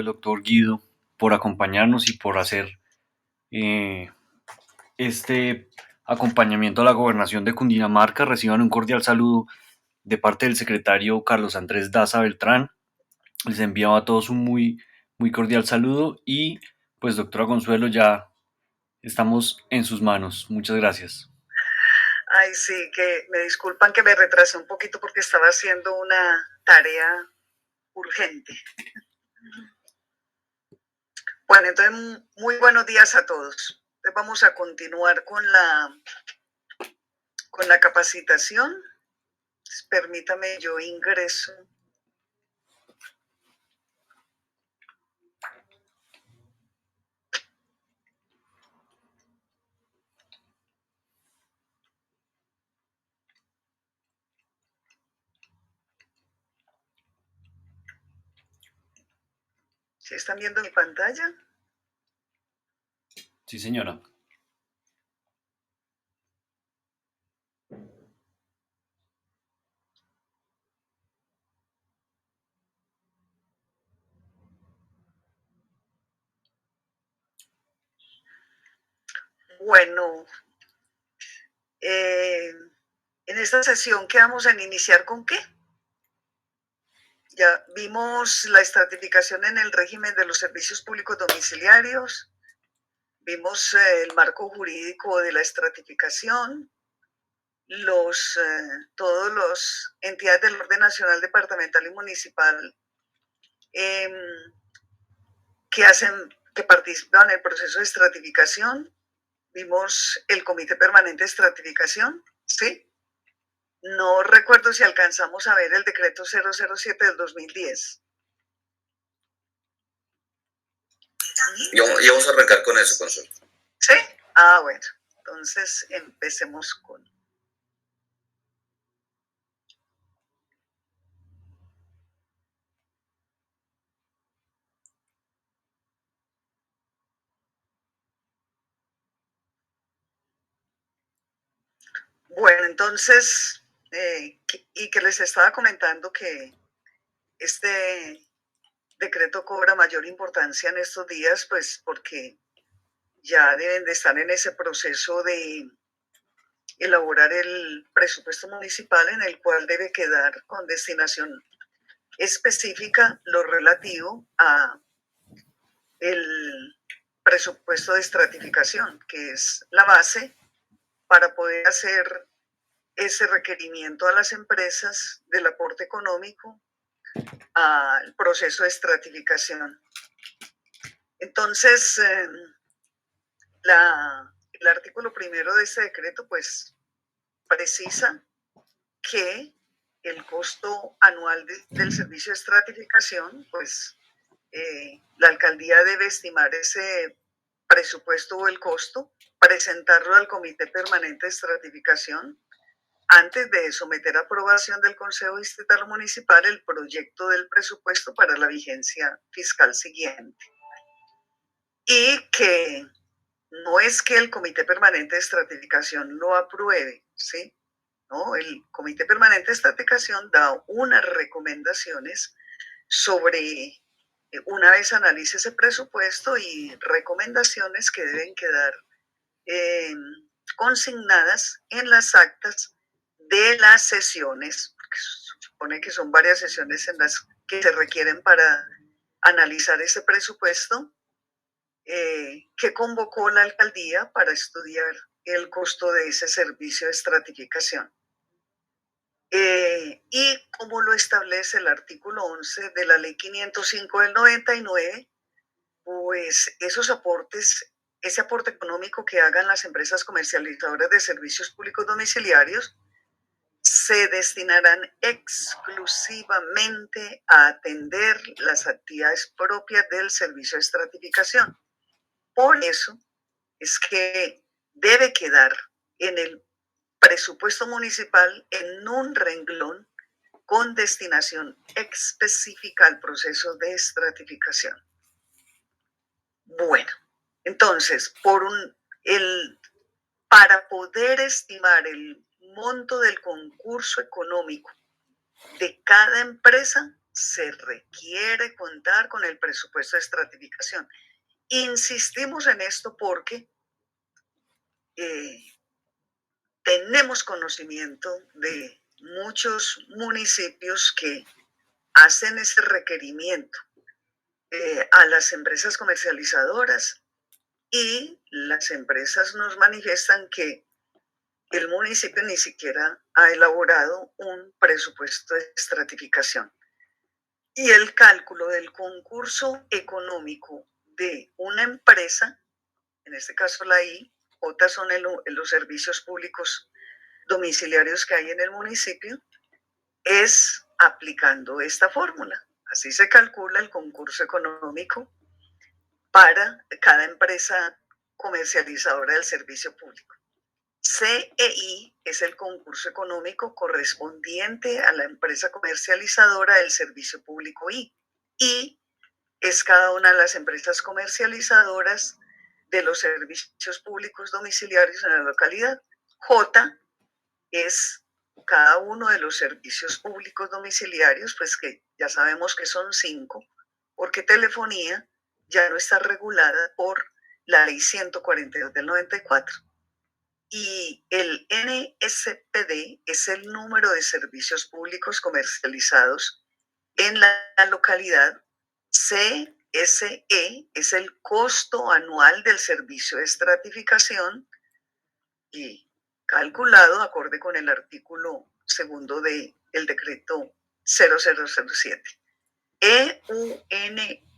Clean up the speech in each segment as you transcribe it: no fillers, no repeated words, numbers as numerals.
el doctor Guido por acompañarnos y por hacer eh, este acompañamiento a la gobernación de Cundinamarca. Reciban un cordial saludo de parte del secretario Carlos Andrés Daza Beltrán. Les enviaba a todos un muy cordial saludo y pues doctora Consuelo, ya estamos en sus manos. Muchas gracias. Ay, sí, que me disculpan que me retrasé un poquito porque estaba haciendo una tarea urgente. Bueno, entonces muy buenos días a todos. Entonces vamos a continuar con la capacitación. Entonces, permítame, yo ingreso. ¿Sí están viendo mi pantalla? Sí, señora. Bueno, en esta sesión que vamos a iniciar, ¿con qué? Ya vimos la estratificación en el régimen de los servicios públicos domiciliarios, vimos el marco jurídico de la estratificación, todos los entidades del orden nacional, departamental y municipal eh, que participan en el proceso de estratificación. Vimos el Comité Permanente de Estratificación, ¿sí? No recuerdo si alcanzamos a ver el decreto 007 del 2010. Y vamos a arrancar con eso, Consuelo. ¿Sí? Ah, bueno. Entonces empecemos con... Bueno, entonces, y que les estaba comentando que este decreto cobra mayor importancia en estos días, pues porque ya deben de estar en ese proceso de elaborar el presupuesto municipal, en el cual debe quedar con destinación específica lo relativo a el presupuesto de estratificación, que es la base para poder hacer ese requerimiento a las empresas del aporte económico al proceso de estratificación. Entonces, el artículo primero de este decreto pues precisa que el costo anual del servicio de estratificación, pues la alcaldía debe estimar ese presupuesto o el costo, presentarlo al Comité Permanente de Estratificación antes de someter a aprobación del Consejo Distrital o Municipal el proyecto del presupuesto para la vigencia fiscal siguiente. Y que no es que el Comité Permanente de Estratificación lo apruebe, ¿sí? No, el Comité Permanente de Estratificación da unas recomendaciones sobre, una vez analice ese presupuesto, y recomendaciones que deben quedar consignadas en las actas de las sesiones, porque se supone que son varias sesiones en las que se requieren para analizar ese presupuesto, que convocó la alcaldía para estudiar el costo de ese servicio de estratificación. Y como lo establece el artículo 11 de la ley 505 del 99, pues esos aportes, ese aporte económico que hagan las empresas comercializadoras de servicios públicos domiciliarios, se destinarán exclusivamente a atender las actividades propias del servicio de estratificación. Por eso es que debe quedar en el presupuesto municipal en un renglón con destinación específica al proceso de estratificación. Bueno, entonces, para poder estimar el monto del concurso económico de cada empresa, se requiere contar con el presupuesto de estratificación. Insistimos en esto porque tenemos conocimiento de muchos municipios que hacen ese requerimiento a las empresas comercializadoras, y las empresas nos manifiestan que el municipio ni siquiera ha elaborado un presupuesto de estratificación. Y el cálculo del concurso económico de una empresa, en este caso la I, otras son los servicios públicos domiciliarios que hay en el municipio, es aplicando esta fórmula. Así se calcula el concurso económico para cada empresa comercializadora del servicio público. CEI es el concurso económico correspondiente a la empresa comercializadora del servicio público I. Y es cada una de las empresas comercializadoras de los servicios públicos domiciliarios en la localidad. J es cada uno de los servicios públicos domiciliarios, pues que ya sabemos que son 5, porque telefonía ya no está regulada por la ley 142 del 94. Y el NSPD es el número de servicios públicos comercializados en la localidad. CSE es el costo anual del servicio de estratificación y calculado acorde con el artículo 2 del decreto 0007. EUNRIJ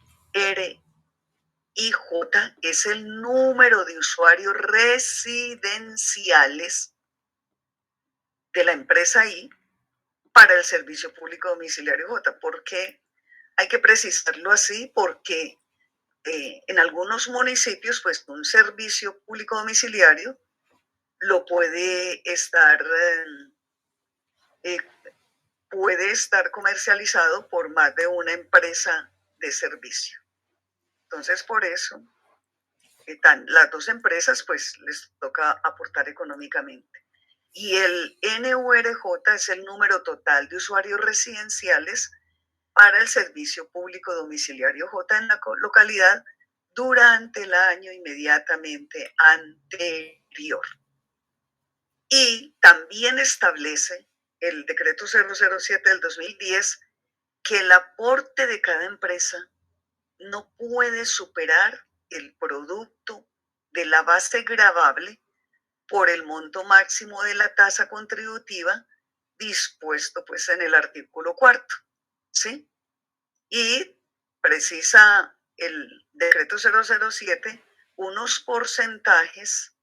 es el número de usuarios residenciales de la empresa I para el servicio público domiciliario J. ¿Por qué hay que precisarlo así? Porque en algunos municipios, pues un servicio público domiciliario lo puede estar comercializado por más de una empresa de servicio. Entonces, por eso, las dos empresas, pues, les toca aportar económicamente. Y el NURJ es el número total de usuarios residenciales para el servicio público domiciliario J en la localidad durante el año inmediatamente anterior. Y también establece el decreto 007 del 2010 que el aporte de cada empresa no puede superar el producto de la base gravable por el monto máximo de la tasa contributiva dispuesto pues en el artículo 4, ¿sí? Y precisa el decreto 007 unos porcentajes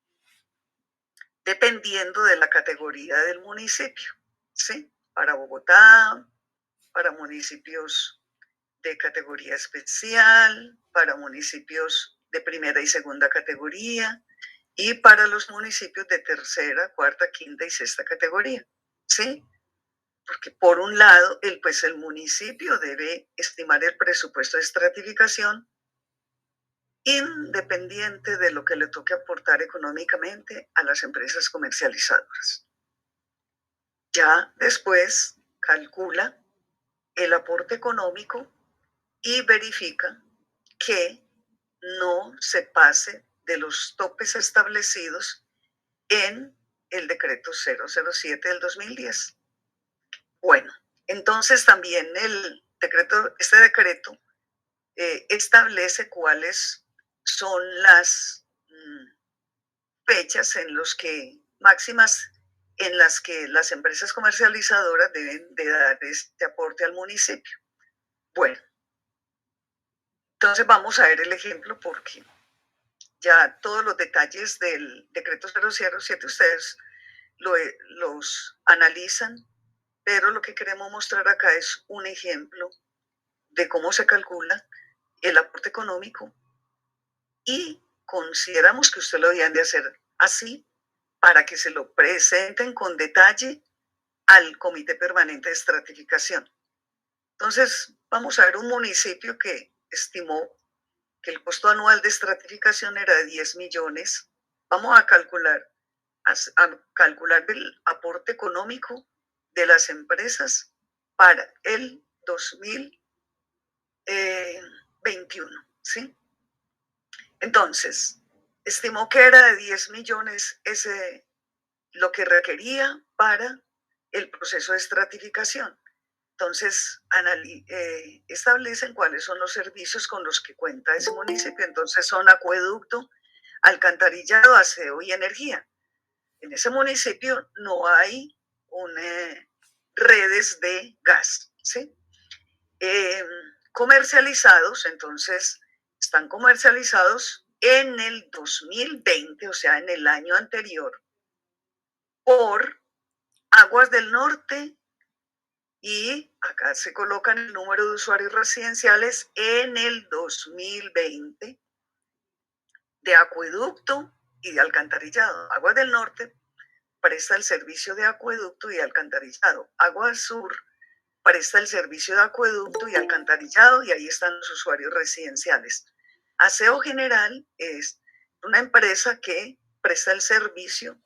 dependiendo de la categoría del municipio, ¿sí? Para Bogotá, para municipios de categoría especial, para municipios de primera y segunda categoría y para los municipios de tercera, cuarta, quinta y sexta categoría, ¿sí? Porque por un lado, el municipio debe estimar el presupuesto de estratificación independiente de lo que le toque aportar económicamente a las empresas comercializadoras. Ya después calcula el aporte económico y verifica que no se pase de los topes establecidos en el decreto 007 del 2010. Bueno, entonces también este decreto establece cuáles son las fechas máximas en las que las empresas comercializadoras deben de dar este aporte al municipio. Bueno, entonces vamos a ver el ejemplo porque ya todos los detalles del decreto 007 ustedes los analizan, pero lo que queremos mostrar acá es un ejemplo de cómo se calcula el aporte económico y consideramos que usted lo deben de hacer así para que se lo presenten con detalle al Comité Permanente de Estratificación. Entonces, vamos a ver un municipio que estimó que el costo anual de estratificación era de 10 millones. Vamos a calcular el aporte económico de las empresas para el 2021, ¿sí? Entonces, estimó que era de 10 millones lo que requería para el proceso de estratificación. Entonces, establecen cuáles son los servicios con los que cuenta ese municipio. Entonces, son acueducto, alcantarillado, aseo y energía. En ese municipio no hay redes de gas, ¿sí? Comercializados, entonces, están comercializados en el 2020, o sea, en el año anterior, por Aguas del Norte, y acá se colocan el número de usuarios residenciales en el 2020 de acueducto y de alcantarillado. Aguas del Norte presta el servicio de acueducto y alcantarillado. Aguas Sur presta el servicio de acueducto y alcantarillado, y ahí están los usuarios residenciales. Aseo General es una empresa que presta el servicio,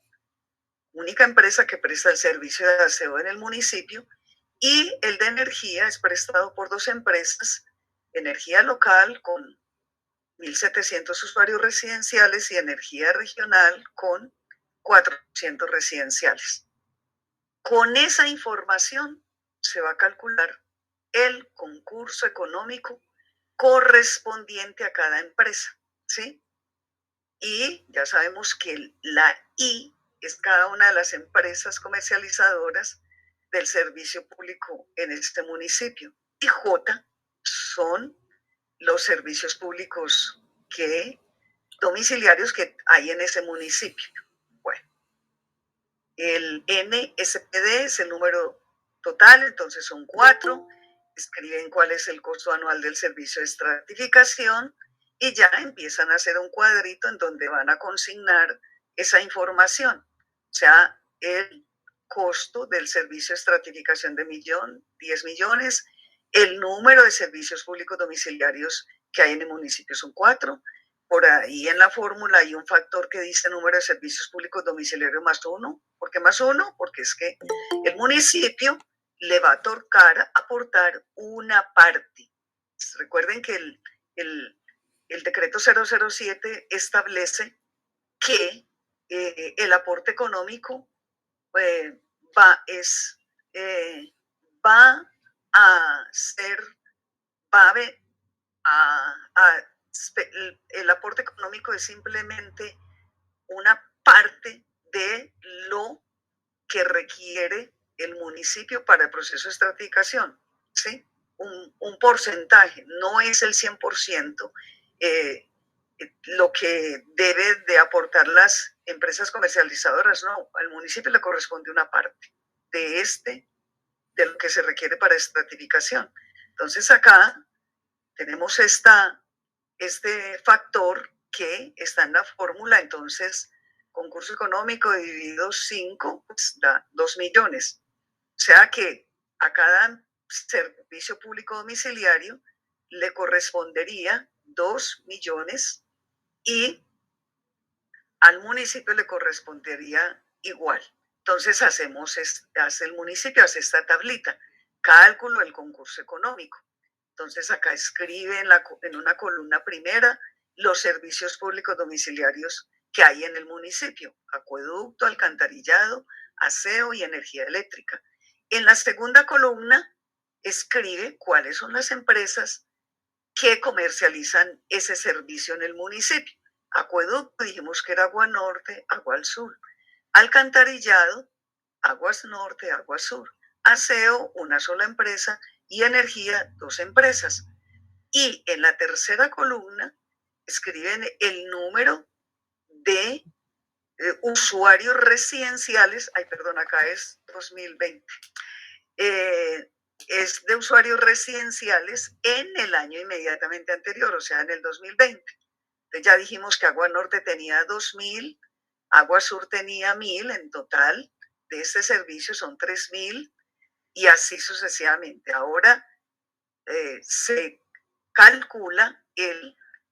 única empresa que presta el servicio de aseo en el municipio, y el de energía es prestado por dos empresas, Energía Local con 1.700 usuarios residenciales y Energía Regional con 400 residenciales. Con esa información se va a calcular el concurso económico correspondiente a cada empresa, ¿sí? Y ya sabemos que la I es cada una de las empresas comercializadoras del servicio público en este municipio. Y J son los servicios públicos domiciliarios que hay en ese municipio. Bueno, el NSPD es el número total, entonces son 4. Escriben cuál es el costo anual del servicio de estratificación y ya empiezan a hacer un cuadrito en donde van a consignar esa información. O sea, el costo del servicio de estratificación de 10 millones, el número de servicios públicos domiciliarios que hay en el municipio son 4. Por ahí en la fórmula hay un factor que dice número de servicios públicos domiciliarios más 1. ¿Por qué más 1? Porque es que el municipio le va a tocar aportar una parte. Recuerden que el decreto 007 establece que el aporte económico va a el aporte económico es simplemente una parte de lo que requiere el municipio para el proceso de estratificación, ¿sí? Un porcentaje, no es el 100%, lo que debe de aportar las empresas comercializadoras, no, al municipio le corresponde una parte de lo que se requiere para estratificación. Entonces acá tenemos este factor que está en la fórmula, entonces concurso económico dividido 5, pues da 2 millones. O sea que a cada servicio público domiciliario le correspondería 2 millones y al municipio le correspondería igual. Entonces el municipio hace esta tablita, cálculo del concurso económico. Entonces acá escribe en una columna primera los servicios públicos domiciliarios que hay en el municipio: acueducto, alcantarillado, aseo y energía eléctrica. En la segunda columna escribe cuáles son las empresas que comercializan ese servicio en el municipio. Acueducto, dijimos que era Agua Norte, Agua Sur. Alcantarillado, Aguas Norte, Agua Sur. Aseo, una sola empresa, y energía, 2 empresas. Y en la tercera columna escriben el número de usuarios residenciales, acá es 2020, es de usuarios residenciales en el año inmediatamente anterior, o sea, en el 2020. Entonces ya dijimos que Agua Norte tenía 2.000, Agua Sur tenía 1.000, en total de este servicio son 3.000 y así sucesivamente. Ahora se calcula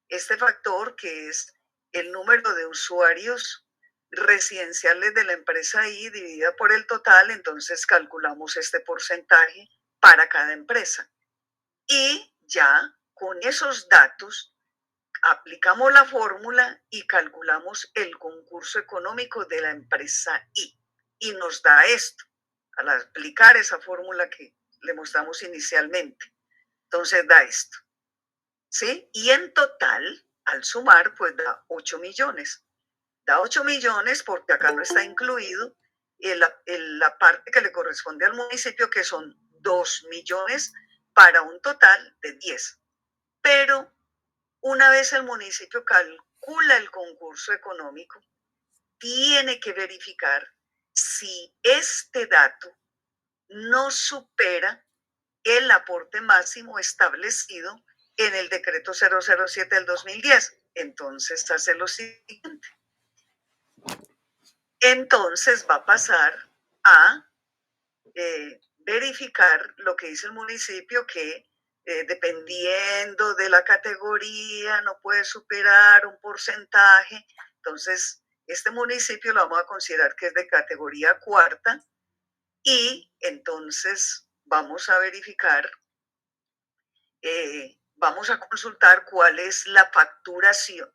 este factor que es el número de usuarios residenciales de la empresa I dividida por el total, entonces calculamos este porcentaje para cada empresa. Y ya con esos datos aplicamos la fórmula y calculamos el concurso económico de la empresa I. Y nos da esto, al aplicar esa fórmula que le mostramos inicialmente. Entonces da esto, ¿sí? Y en total, al sumar, pues da 8 millones. Da 8 millones porque acá no está incluido la parte que le corresponde al municipio, que son 2 millones para un total de 10. Pero una vez el municipio calcula el concurso económico, tiene que verificar si este dato no supera el aporte máximo establecido en el decreto 007 del 2010. Entonces hace lo siguiente. Entonces va a pasar a verificar lo que dice el municipio, que dependiendo de la categoría no puede superar un porcentaje. Entonces, este municipio lo vamos a considerar que es de categoría cuarta y entonces vamos a verificar, vamos a consultar cuál es la facturación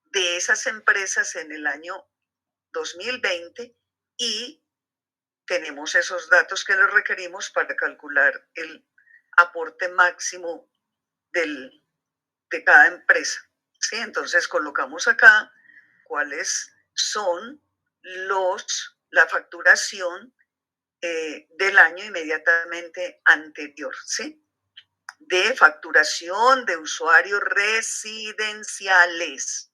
de esas empresas en el año 2020 y tenemos esos datos que les requerimos para calcular el aporte máximo de cada empresa. ¿Sí? Entonces colocamos acá cuáles son la facturación del año inmediatamente anterior, ¿sí? De facturación de usuarios residenciales.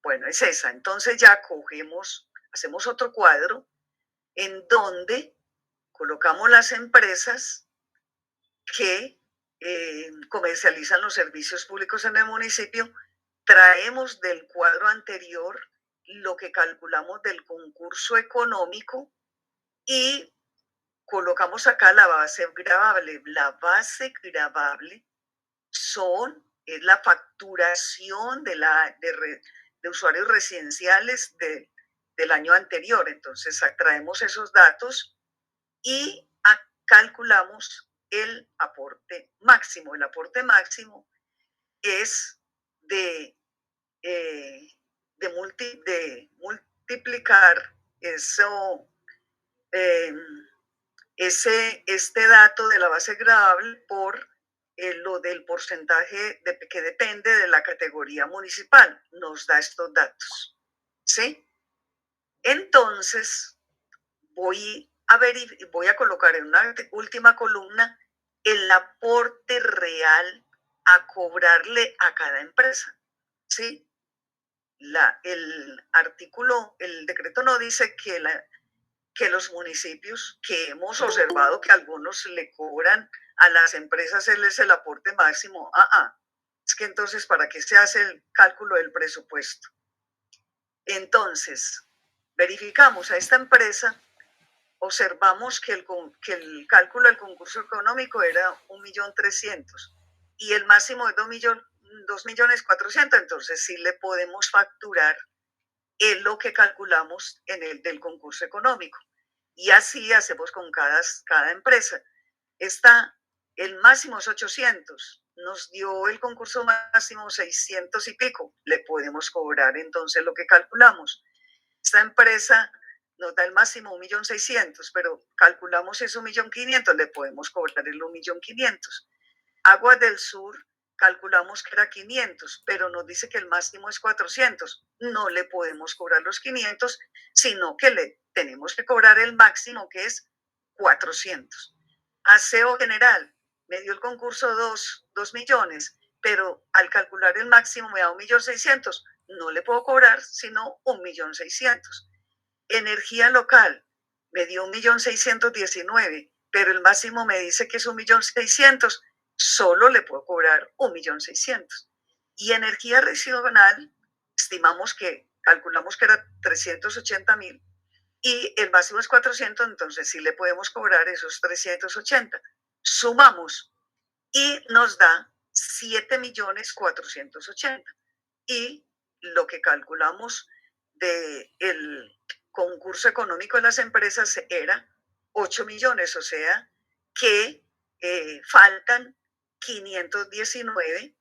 Bueno, es esa. Entonces ya hacemos otro cuadro en donde colocamos las empresas que comercializan los servicios públicos en el municipio, traemos del cuadro anterior lo que calculamos del concurso económico y colocamos acá la base gravable. La base gravable es la facturación de usuarios residenciales del año anterior. Entonces, traemos esos datos y calculamos el aporte máximo. El aporte máximo es de multiplicar este dato de la base gravable por lo del porcentaje que depende de la categoría municipal. Nos da estos datos, ¿sí? Entonces, voy a colocar en una última columna el aporte real a cobrarle a cada empresa, ¿sí? El decreto no dice que los municipios, que hemos observado que algunos le cobran a las empresas el aporte máximo. Es que entonces, ¿para qué se hace el cálculo del presupuesto? Entonces, verificamos a esta empresa, observamos que el cálculo del concurso económico era 1.300.000 y el máximo es 2.400.000, entonces sí le podemos facturar es lo que calculamos en el del concurso económico. Y así hacemos con cada empresa. El máximo es 800, nos dio el concurso máximo 600 y pico, le podemos cobrar entonces lo que calculamos. Esta empresa nos da el máximo 1.600.000, pero calculamos eso 1.500.000, le podemos cobrar el 1.500.000. Aguas del Sur calculamos que era 500, pero nos dice que el máximo es 400. No le podemos cobrar los 500, sino que le tenemos que cobrar el máximo, que es 400. Aseo General, me dio el concurso 2 millones, pero al calcular el máximo me da 1.600.000. No le puedo cobrar sino 1.600.000. Energía Local, me dio 1.619.000, pero el máximo me dice que es 1.600.000. Solo le puedo cobrar 1.600.000. Y energía residual, calculamos que era 380.000 y el máximo es 400, entonces sí le podemos cobrar esos 380. Sumamos y nos da 7.480.000. Y lo que calculamos del concurso económico de las empresas era 8 millones, o sea que faltan 519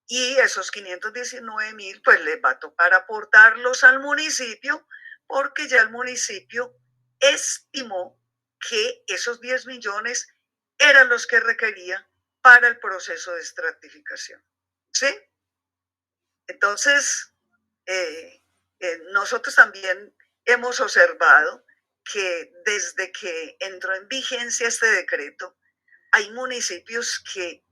y esos 519.000 pues les va a tocar aportarlos al municipio porque ya el municipio estimó que esos 10 millones eran los que requería para el proceso de estratificación. ¿Sí? Entonces, nosotros también hemos observado que desde que entró en vigencia este decreto, hay municipios que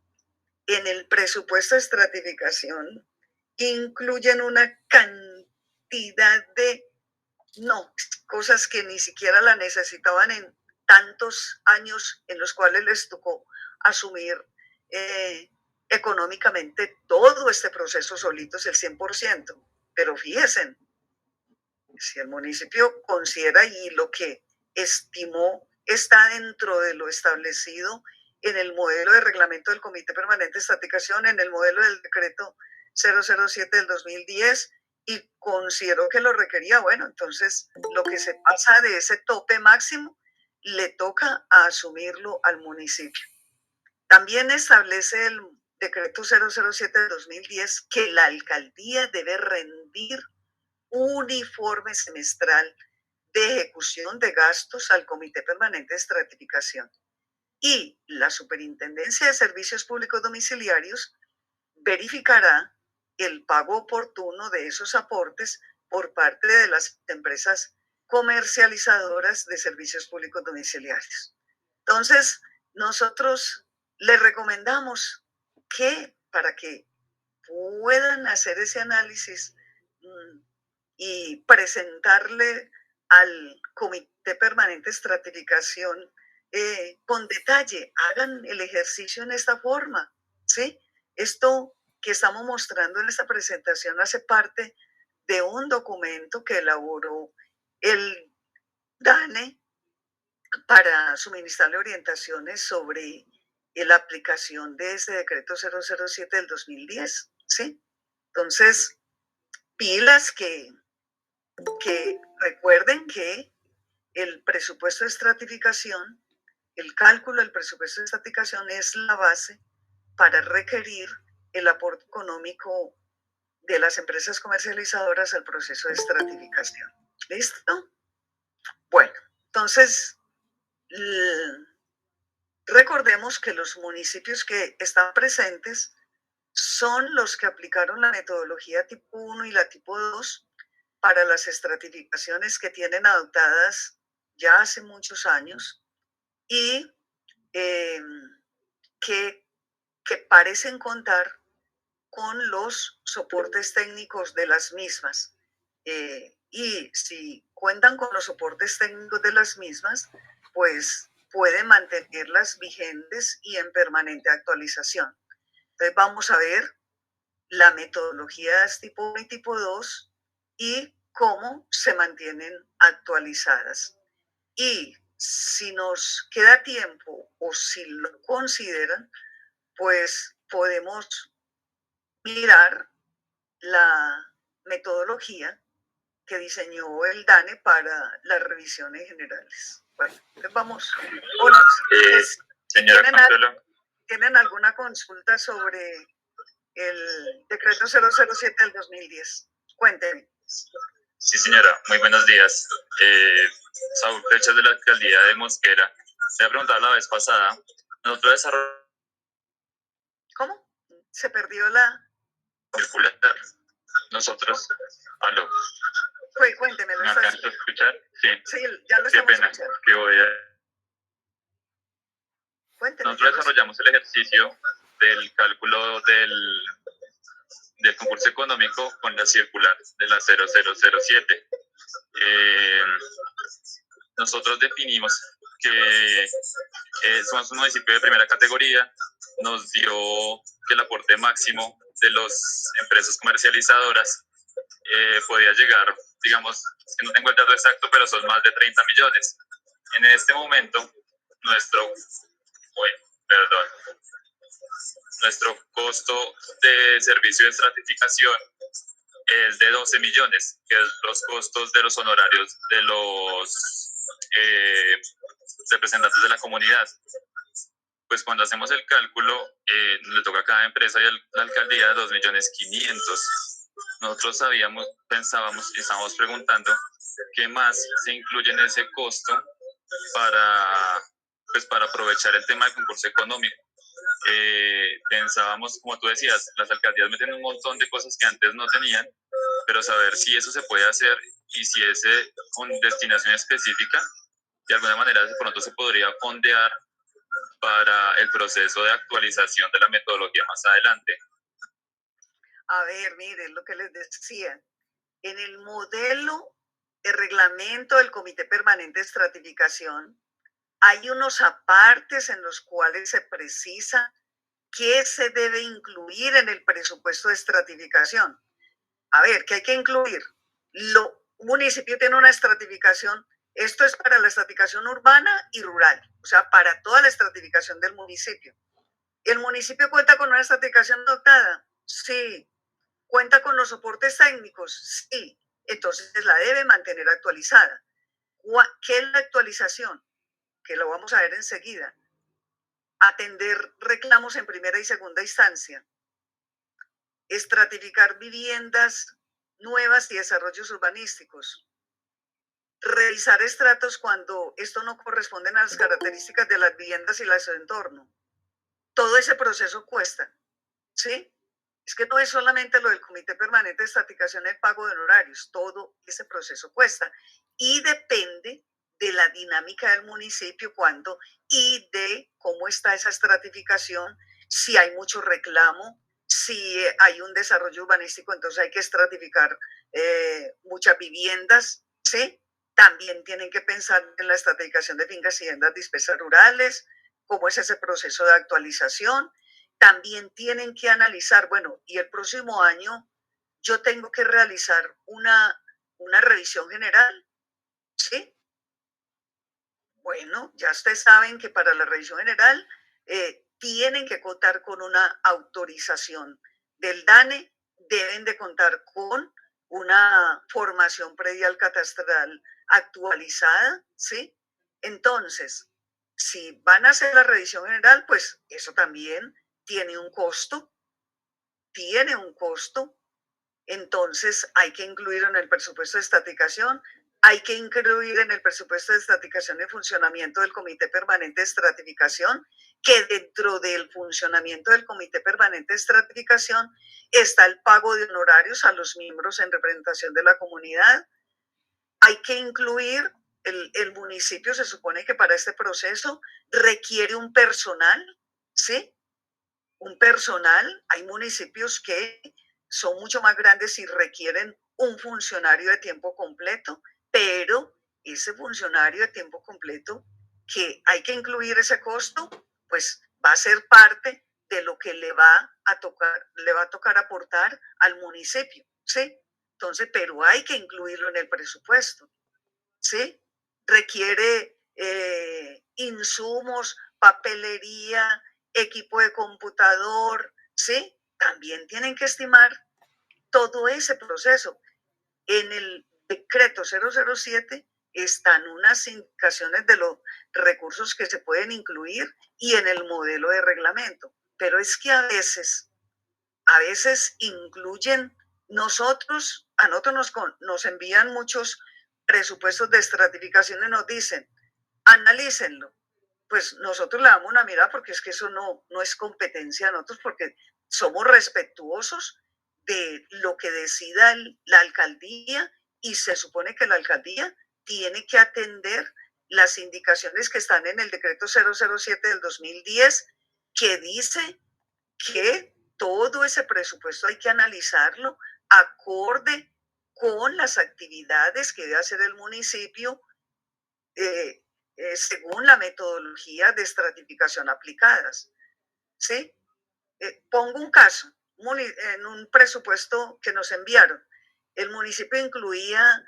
en el presupuesto de estratificación incluyen una cantidad de cosas que ni siquiera la necesitaban en tantos años en los cuales les tocó asumir económicamente todo este proceso solitos el 100%. Pero fíjense, si el municipio considera y lo que estimó está dentro de lo establecido en el modelo de reglamento del Comité Permanente de Estratificación, en el modelo del decreto 007 del 2010, y consideró que lo requería, bueno, entonces lo que se pasa de ese tope máximo le toca asumirlo al municipio. También establece el decreto 007 del 2010 que la alcaldía debe rendir un informe semestral de ejecución de gastos al Comité Permanente de Estratificación. Y la Superintendencia de Servicios Públicos Domiciliarios verificará el pago oportuno de esos aportes por parte de las empresas comercializadoras de servicios públicos domiciliarios. Entonces, nosotros les recomendamos que para que puedan hacer ese análisis y presentarle al Comité Permanente de Estratificación con detalle, hagan el ejercicio en esta forma, ¿sí? Esto que estamos mostrando en esta presentación hace parte de un documento que elaboró el DANE para suministrarle orientaciones sobre la aplicación de ese decreto 007 del 2010, ¿sí? Entonces, pilas que recuerden que el presupuesto de estratificación, el cálculo del presupuesto de estratificación es la base para requerir el aporte económico de las empresas comercializadoras al proceso de estratificación. ¿Listo? Bueno, entonces, recordemos que los municipios que están presentes son los que aplicaron la metodología tipo 1 y la tipo 2 para las estratificaciones que tienen adoptadas ya hace muchos años y que parecen contar con los soportes técnicos de las mismas. Y si cuentan con los soportes técnicos de las mismas, pues pueden mantenerlas vigentes y en permanente actualización. Entonces vamos a ver la metodología tipo 1 y tipo 2 y cómo se mantienen actualizadas. Y si nos queda tiempo o si lo consideran, pues podemos mirar la metodología que diseñó el DANE para las revisiones generales. Bueno, entonces vamos. Hola, señora ¿tienen alguna consulta sobre el decreto 007 del 2010? Cuéntenme. Sí, señora, muy buenos días. Saúl Flechas de la alcaldía de Mosquera. Se ha preguntado la vez pasada. Nosotros desarrollamos. ¿Cómo? Se perdió la. Circular. Nosotros. Aló. Cuénteme. ¿Me alcanzas a escuchar? Sí. Sí, ya lo estamos escuchando. Que voy a. Cuénteme. Nosotros desarrollamos el ejercicio del cálculo del concurso económico con la circular de la 0007. Nosotros definimos que somos un municipio de primera categoría, nos dio que el aporte máximo de las empresas comercializadoras podía llegar, digamos, que no tengo el dato exacto, pero son más de 30 millones. En este momento, nuestro costo de servicio de estratificación es de 12 millones, que es los costos de los honorarios de los representantes de la comunidad. pues cuando hacemos el cálculo, le toca a cada empresa y a la alcaldía 2.500.000. Nosotros pensábamos y estábamos preguntando qué más se incluye en ese costo para, pues, para aprovechar el tema del concurso económico. Pensábamos, como tú decías, las alcaldías meten un montón de cosas que antes no tenían, pero saber si eso se puede hacer y si es con destinación específica, de alguna manera de pronto se podría fondear para el proceso de actualización de la metodología más adelante. A ver, miren lo que les decía. En el modelo de reglamento del Comité Permanente de Estratificación, hay unos apartes en los cuales se precisa qué se debe incluir en el presupuesto de estratificación. A ver, ¿qué hay que incluir? Un municipio tiene una estratificación, esto es para la estratificación urbana y rural, o sea, para toda la estratificación del municipio. ¿El municipio cuenta con una estratificación dotada? Sí. ¿Cuenta con los soportes técnicos? Sí. Entonces la debe mantener actualizada. ¿Qué es la actualización? Que lo vamos a ver enseguida. Atender reclamos en primera y segunda instancia. Estratificar viviendas nuevas y desarrollos urbanísticos. Revisar estratos cuando esto no corresponde a las características de las viviendas y su entorno. Todo ese proceso cuesta, ¿sí? Es que no es solamente lo del Comité Permanente de Estratificación y el pago de honorarios, todo ese proceso cuesta y depende de la dinámica del municipio, cuándo y de cómo está esa estratificación, si hay mucho reclamo, si hay un desarrollo urbanístico, entonces hay que estratificar muchas viviendas, ¿sí? También tienen que pensar en la estratificación de fincas y viviendas dispersas rurales, cómo es ese proceso de actualización. También tienen que analizar, bueno, y el próximo año yo tengo que realizar una revisión general, ¿sí? Bueno, ya ustedes saben que para la revisión general tienen que contar con una autorización del DANE, deben de contar con una formación predial catastral actualizada, ¿sí? Entonces, si van a hacer la revisión general, pues eso también tiene un costo, tiene un costo. Entonces hay que incluir en el presupuesto de estratificación, hay que incluir en el presupuesto de estratificación el funcionamiento del Comité Permanente de Estratificación, que dentro del funcionamiento del Comité Permanente de Estratificación está el pago de honorarios a los miembros en representación de la comunidad. Hay que incluir el municipio, se supone que para este proceso requiere un personal, ¿sí? Un personal, hay municipios que son mucho más grandes y requieren un funcionario de tiempo completo, pero ese funcionario de tiempo completo que hay que incluir ese costo, pues va a ser parte de lo que le va a tocar aportar al municipio, ¿sí? Entonces, pero hay que incluirlo en el presupuesto, ¿sí? Requiere insumos, papelería, equipo de computador, ¿sí? También tienen que estimar todo ese proceso. En el decreto 007 están unas indicaciones de los recursos que se pueden incluir y en el modelo de reglamento. Pero es que a veces incluyen a nosotros nos envían muchos presupuestos de estratificación y nos dicen, analícenlo. Pues nosotros le damos una mirada porque es que eso no es competencia de nosotros, porque somos respetuosos de lo que decida la alcaldía y se supone que la alcaldía tiene que atender las indicaciones que están en el decreto 007 del 2010, que dice que todo ese presupuesto hay que analizarlo acorde con las actividades que debe hacer el municipio según la metodología de estratificación aplicadas, ¿sí? Pongo un caso, en un presupuesto que nos enviaron, el municipio incluía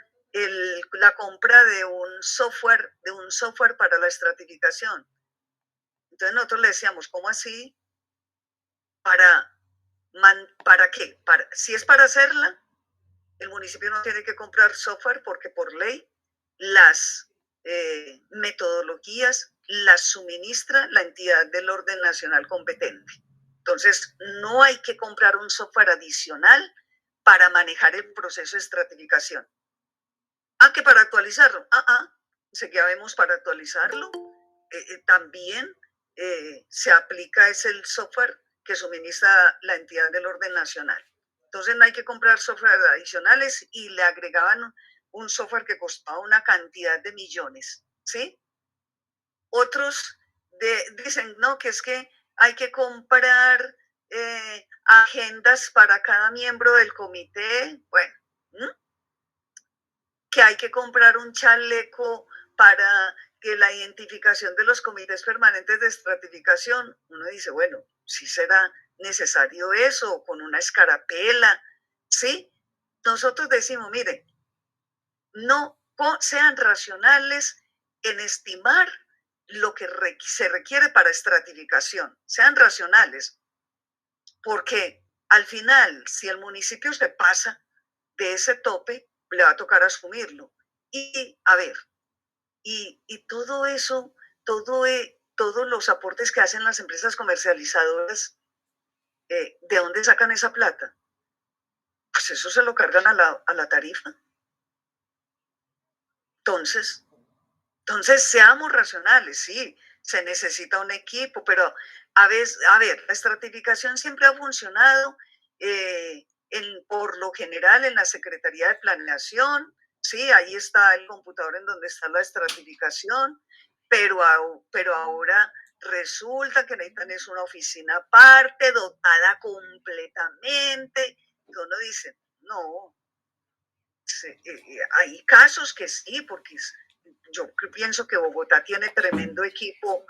la compra de un software para la estratificación. Entonces nosotros le decíamos, ¿cómo así? ¿Para qué? Si es para hacerla, el municipio no tiene que comprar software porque por ley las metodologías las suministra la entidad del orden nacional competente. Entonces, no hay que comprar un software adicional para manejar el proceso de estratificación. Que para actualizarlo. Si ya vemos para actualizarlo, también se aplica es el software que suministra la entidad del orden nacional. Entonces no hay que comprar software adicionales y le agregaban un software que costaba una cantidad de millones, ¿sí? Otros dicen, no, que es que hay que comprar agendas para cada miembro del comité. Bueno, que hay que comprar un chaleco para que la identificación de los comités permanentes de estratificación. Uno dice, bueno, sí será necesario eso, con una escarapela, ¿sí? Nosotros decimos, mire, no sean racionales en estimar lo que se requiere para estratificación, sean racionales, porque al final, si el municipio se pasa de ese tope, le va a tocar asumirlo. Y a ver, y todo eso, todos los aportes que hacen las empresas comercializadoras, ¿de dónde sacan esa plata? Pues eso se lo cargan a la tarifa. Entonces, seamos racionales, sí, se necesita un equipo, pero a ver, la estratificación siempre ha funcionado por lo general en la Secretaría de Planeación, sí, ahí está el computador en donde está la estratificación, pero ahora resulta que necesitan es una oficina aparte, dotada completamente. Y uno dice, no, hay casos que sí, porque yo pienso que Bogotá tiene tremendo equipo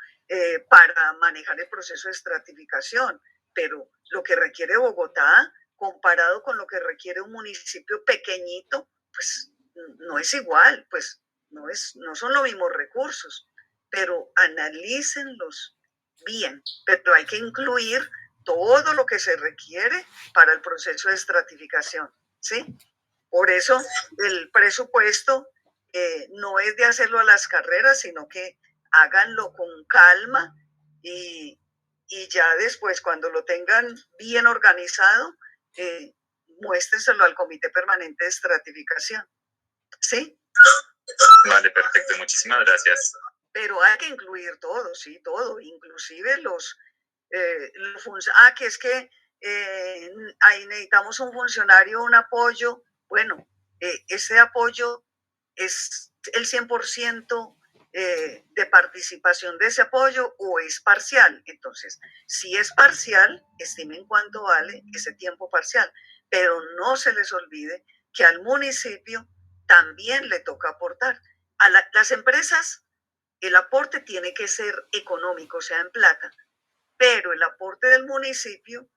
para manejar el proceso de estratificación, pero lo que requiere Bogotá, comparado con lo que requiere un municipio pequeñito, pues no es igual, pues no son los mismos recursos, pero analícenlos bien, pero hay que incluir todo lo que se requiere para el proceso de estratificación, ¿sí? Por eso el presupuesto no es de hacerlo a las carreras, sino que háganlo con calma y, ya después, cuando lo tengan bien organizado, muéstrenselo al Comité Permanente de Estratificación. ¿Sí? Vale, perfecto. Muchísimas gracias. Pero hay que incluir todo, sí, todo, inclusive que es que ahí necesitamos un funcionario, un apoyo. Bueno, ese apoyo es el 100% de participación de ese apoyo o es parcial. Entonces, si es parcial, estimen cuánto vale ese tiempo parcial, pero no se les olvide que al municipio también le toca aportar. Las empresas, el aporte tiene que ser económico, o sea, en plata, pero el aporte del municipio,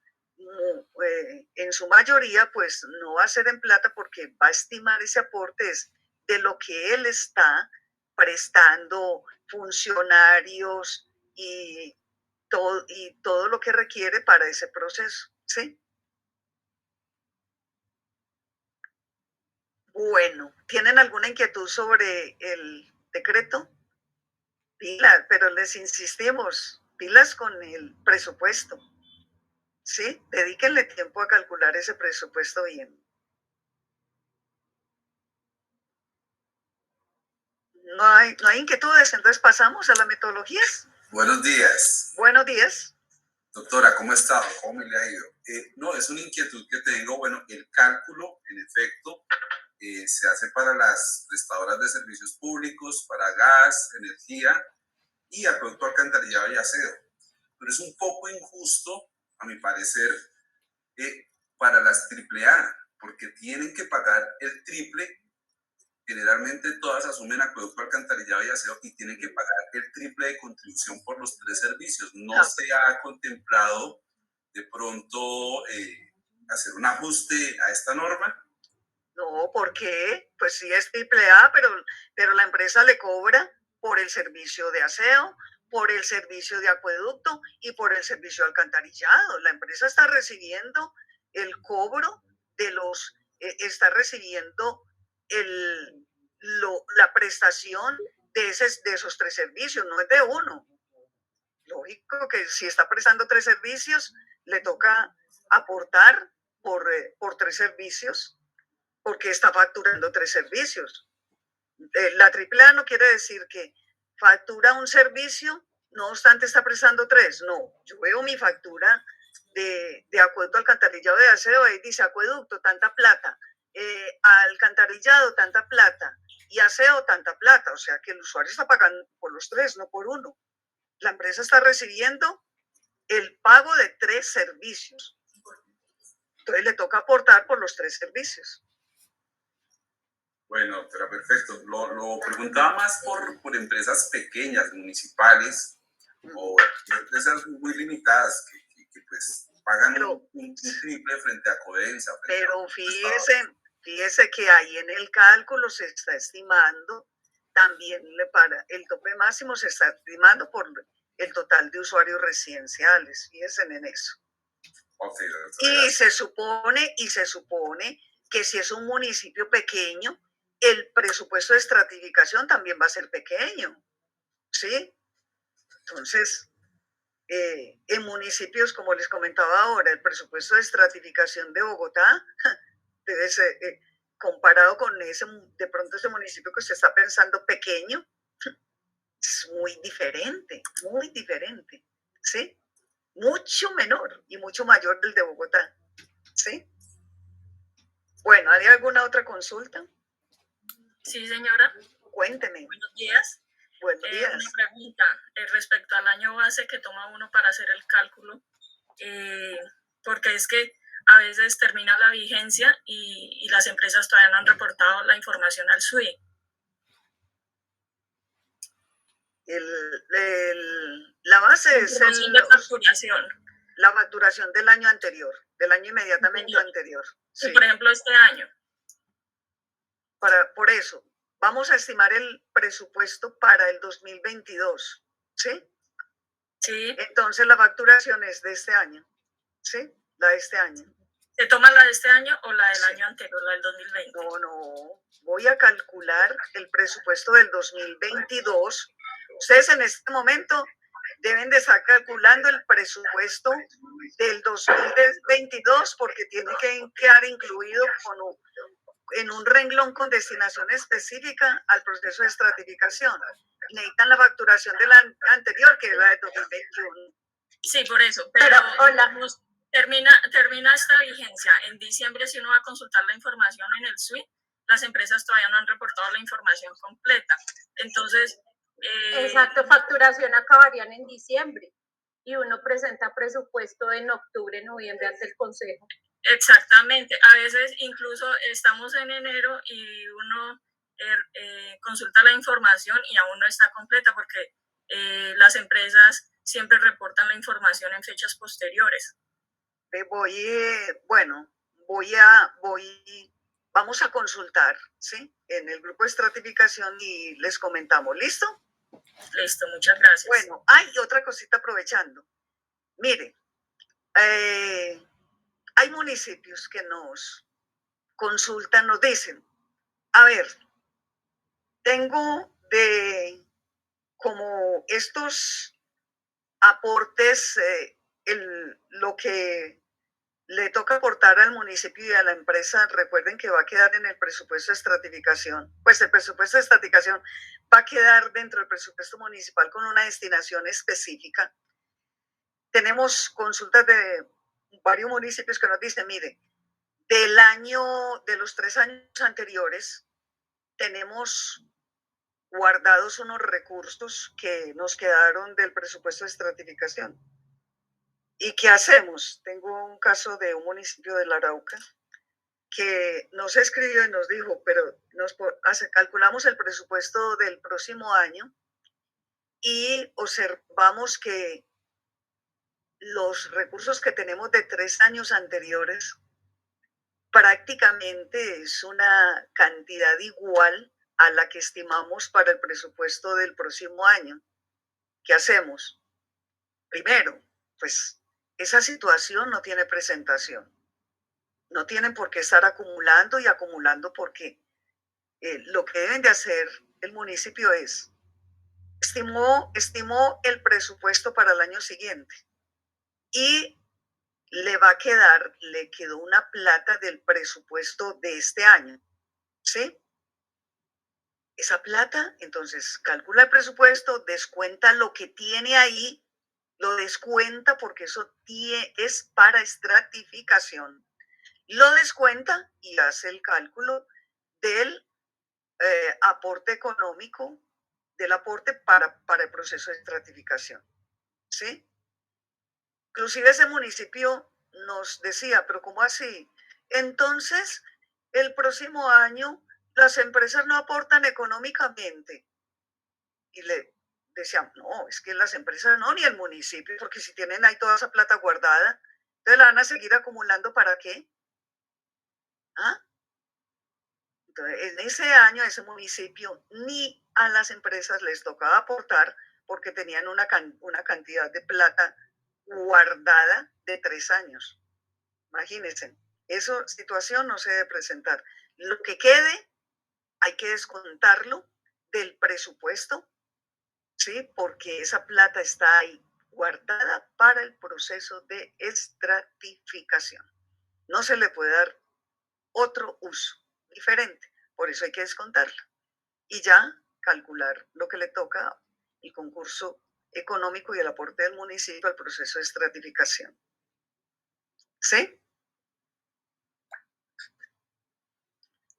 en su mayoría, pues no va a ser en plata porque va a estimar ese aporte de lo que él está prestando, funcionarios y todo lo que requiere para ese proceso, ¿sí? Bueno, ¿tienen alguna inquietud sobre el decreto? Pilas, pero les insistimos, pilas con el presupuesto. Sí, dedíquenle tiempo a calcular ese presupuesto bien. No hay inquietudes, entonces pasamos a las metodologías. Buenos días. Buenos días. Doctora, ¿cómo está? ¿Cómo me le ha ido? No, es una inquietud que tengo. Bueno, el cálculo, en efecto, se hace para las prestadoras de servicios públicos, para gas, energía y acueducto, alcantarillado y aseo. Pero es un poco injusto, a mi parecer, para las AAA, porque tienen que pagar el triple. Generalmente todas asumen acueducto, alcantarillado y aseo y tienen que pagar el triple de contribución por los 3 servicios. No se ha contemplado de pronto hacer un ajuste a esta norma. No, ¿por qué? Pues sí es AAA, pero la empresa le cobra por el servicio de aseo, por el servicio de acueducto y por el servicio de alcantarillado. La empresa está recibiendo el cobro está recibiendo la prestación de esos 3 servicios, no es de uno. Lógico que si está prestando 3 servicios, le toca aportar por 3 servicios, porque está facturando 3 servicios. La AAA no quiere decir que factura un servicio, no obstante está prestando 3. No, yo veo mi factura de acueducto, alcantarillado, de aseo, ahí dice acueducto, tanta plata, alcantarillado, tanta plata, y aseo, tanta plata. O sea que el usuario está pagando por los 3, no por uno. La empresa está recibiendo el pago de 3 servicios. Entonces le toca aportar por los 3 servicios. Bueno, doctora, perfecto. Lo preguntaba más por empresas pequeñas, municipales, o empresas muy limitadas que pues pagan un triple frente a Codensa. Pero fíjese que ahí en el cálculo se está estimando también el tope máximo, se está estimando por el total de usuarios residenciales. Fíjense en eso. Okay, y se supone que si es un municipio pequeño, el presupuesto de estratificación también va a ser pequeño, ¿sí? Entonces, en municipios, como les comentaba ahora, el presupuesto de estratificación de Bogotá debe ser, comparado con de pronto ese municipio que usted está pensando pequeño, es muy diferente, ¿sí? Mucho menor y mucho mayor del de Bogotá, ¿sí? Bueno, ¿hay alguna otra consulta? Sí, señora. Cuénteme. Buenos días. Buenos días. Una pregunta respecto al año base que toma uno para hacer el cálculo, porque es que a veces termina la vigencia y las empresas todavía no han reportado la información al SUI. La base es de facturación. La facturación del año anterior, del año inmediatamente anterior. Sí. Y por ejemplo, este año. Por eso, vamos a estimar el presupuesto para el 2022, ¿sí? Sí. Entonces la facturación es de este año, ¿sí? La de este año. ¿Se toma la de este año o la del año anterior, la del 2020? No. Voy a calcular el presupuesto del 2022. Ustedes en este momento deben de estar calculando el presupuesto del 2022 porque tiene que quedar incluido en un renglón con destinación específica al proceso de estratificación. Necesitan la facturación de la anterior, que es la de 2021. Sí, por eso. Pero termina esta vigencia. En diciembre, si uno va a consultar la información en el SUI, las empresas todavía no han reportado la información completa. Entonces... Exacto, facturación acabarían en diciembre y uno presenta presupuesto en octubre, noviembre ante el Consejo. Exactamente, a veces incluso estamos en enero y uno consulta la información y aún no está completa porque las empresas siempre reportan la información en fechas posteriores. Vamos a consultar, ¿sí? En el grupo de estratificación y les comentamos, ¿listo? Listo, muchas gracias. Bueno, hay otra cosita aprovechando. Mire, hay municipios que nos consultan, nos dicen, a ver, tengo como estos aportes, lo que le toca aportar al municipio y a la empresa, recuerden que va a quedar en el presupuesto de estratificación. Pues el presupuesto de estratificación va a quedar dentro del presupuesto municipal con una destinación específica. Tenemos consultas de varios municipios que nos dicen, mire, de los 3 años anteriores, tenemos guardados unos recursos que nos quedaron del presupuesto de estratificación. ¿Y qué hacemos? Tengo un caso de un municipio de La Arauca que nos escribió y nos dijo, pero calculamos el presupuesto del próximo año y observamos que los recursos que tenemos de 3 años anteriores prácticamente es una cantidad igual a la que estimamos para el presupuesto del próximo año. ¿Qué hacemos? Primero, pues esa situación no tiene presentación. No tienen por qué estar acumulando y acumulando porque lo que deben de hacer el municipio es estimó el presupuesto para el año siguiente y le quedó una plata del presupuesto de este año, ¿sí? Esa plata, entonces, calcula el presupuesto, descuenta lo que tiene ahí, lo descuenta porque eso es para estratificación. Lo descuenta y hace el cálculo del aporte económico, del aporte para el proceso de estratificación, ¿sí? Inclusive ese municipio nos decía, pero ¿cómo así? Entonces, el próximo año las empresas no aportan económicamente. Y le decían, no, es que las empresas no, ni el municipio, porque si tienen ahí toda esa plata guardada, entonces la van a seguir acumulando ¿para qué? ¿Ah? Entonces, en ese año, ese municipio, ni a las empresas les tocaba aportar porque tenían una cantidad de plata guardada de 3 años. Imagínense, esa situación no se debe presentar. Lo que quede hay que descontarlo del presupuesto, ¿sí? Porque esa plata está ahí guardada para el proceso de estratificación. No se le puede dar otro uso diferente, por eso hay que descontarla. Y ya calcular lo que le toca el concurso económico y el aporte del municipio al proceso de estratificación. ¿Sí?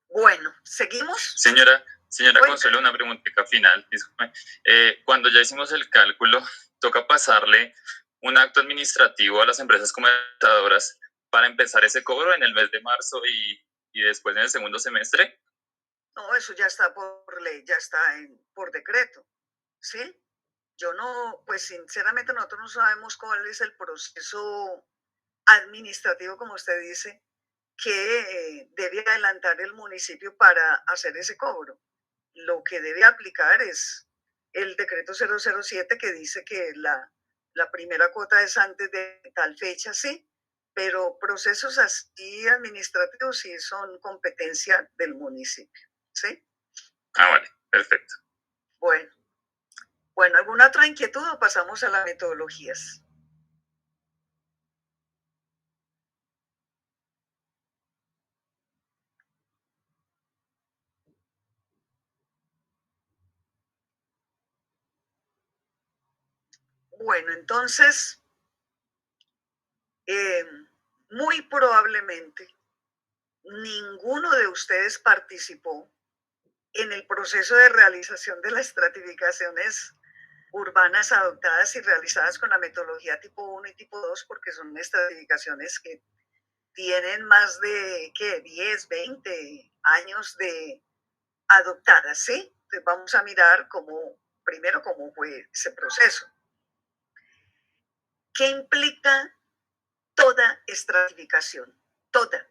Bueno, ¿seguimos? Señora Cuéntame. Consuelo, una preguntita final, disculpe. Cuando ya hicimos el cálculo, toca pasarle un acto administrativo a las empresas comercializadoras para empezar ese cobro en el mes de marzo y después en el segundo semestre. No, eso ya está por ley, ya está por decreto, ¿sí? Yo no, pues sinceramente nosotros no sabemos cuál es el proceso administrativo, como usted dice, que debe adelantar el municipio para hacer ese cobro. Lo que debe aplicar es el decreto 007 que dice que la primera cuota es antes de tal fecha, sí, pero procesos así administrativos sí son competencia del municipio, ¿sí? Ah, vale, perfecto. Bueno, ¿alguna otra inquietud o pasamos a las metodologías? Bueno, entonces, muy probablemente ninguno de ustedes participó en el proceso de realización de las estratificaciones urbanas adoptadas y realizadas con la metodología tipo 1 y tipo 2, porque son estratificaciones que tienen más de 10, 20 años de adoptadas, ¿sí? Entonces vamos a mirar primero cómo fue ese proceso. ¿Qué implica toda estratificación? Toda,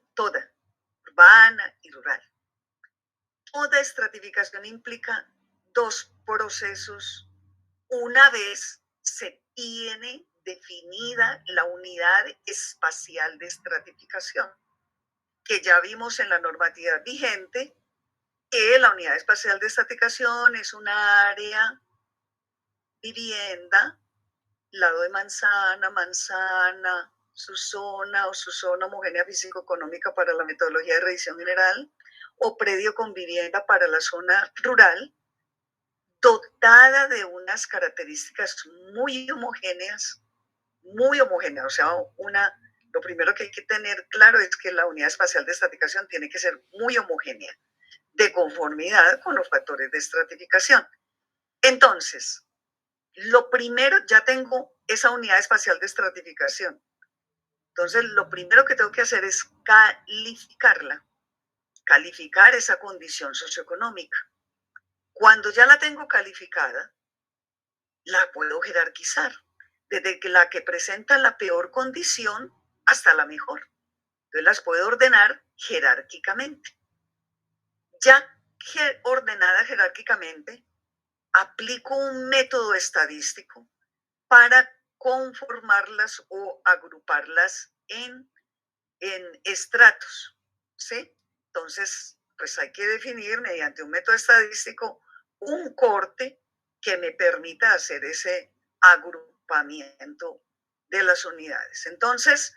urbana y rural. Toda estratificación implica dos procesos una vez se tiene definida la unidad espacial de estratificación, que ya vimos en la normativa vigente, que la unidad espacial de estratificación es un área, vivienda, lado de manzana, su zona o su zona homogénea físico-económica para la metodología de revisión general, o predio con vivienda para la zona rural, dotada de unas características muy homogéneas, o sea, lo primero que hay que tener claro es que la unidad espacial de estratificación tiene que ser muy homogénea, de conformidad con los factores de estratificación. Entonces, lo primero, ya tengo esa unidad espacial de estratificación. Entonces, lo primero que tengo que hacer es calificarla, calificar esa condición socioeconómica. Cuando ya la tengo calificada, la puedo jerarquizar, desde la que presenta la peor condición hasta la mejor. Entonces las puedo ordenar jerárquicamente. Ya ordenada jerárquicamente, aplico un método estadístico para conformarlas o agruparlas en estratos, ¿sí? Entonces, pues hay que definir mediante un método estadístico un corte que me permita hacer ese agrupamiento de las unidades. Entonces,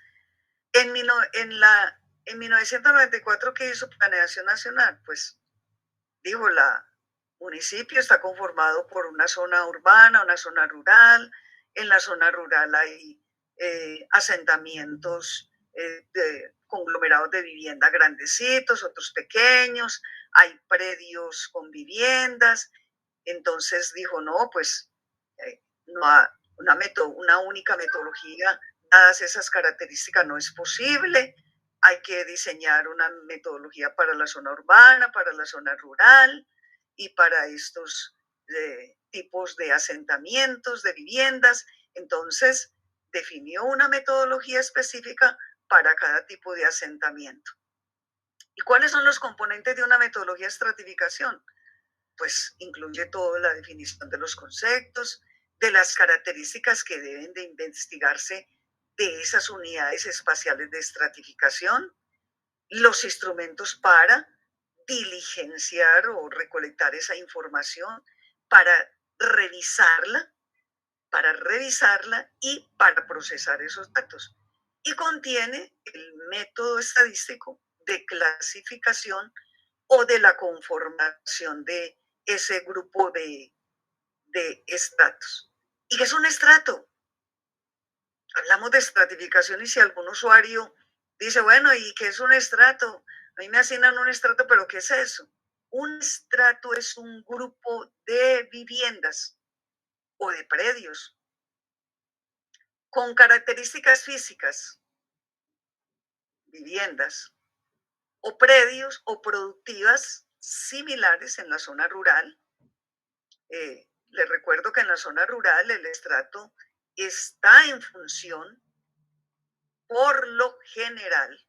en 1994, ¿qué hizo Planeación Nacional? Pues dijo, la municipio está conformado por una zona urbana, una zona rural. En la zona rural hay asentamientos de conglomerados de vivienda grandecitos, otros pequeños, hay predios con viviendas. Entonces dijo, no, pues no, una única metodología, dadas esas características, no es posible. Hay que diseñar una metodología para la zona urbana, para la zona rural y para estos tipos de asentamientos, de viviendas. Entonces, definió una metodología específica para cada tipo de asentamiento. ¿Y cuáles son los componentes de una metodología de estratificación? Pues incluye toda la definición de los conceptos, de las características que deben de investigarse de esas unidades espaciales de estratificación, los instrumentos para diligenciar o recolectar esa información, para revisarla y para procesar esos datos. Y contiene el método estadístico de clasificación o de la conformación de ese grupo de estratos. ¿Y qué es un estrato? Hablamos de estratificación y si algún usuario dice, bueno, ¿y qué es un estrato? A mí me asignan un estrato, pero ¿qué es eso? Un estrato es un grupo de viviendas o de predios con características físicas, viviendas o predios o productivas similares en la zona rural. Les recuerdo que en la zona rural el estrato está en función, por lo general,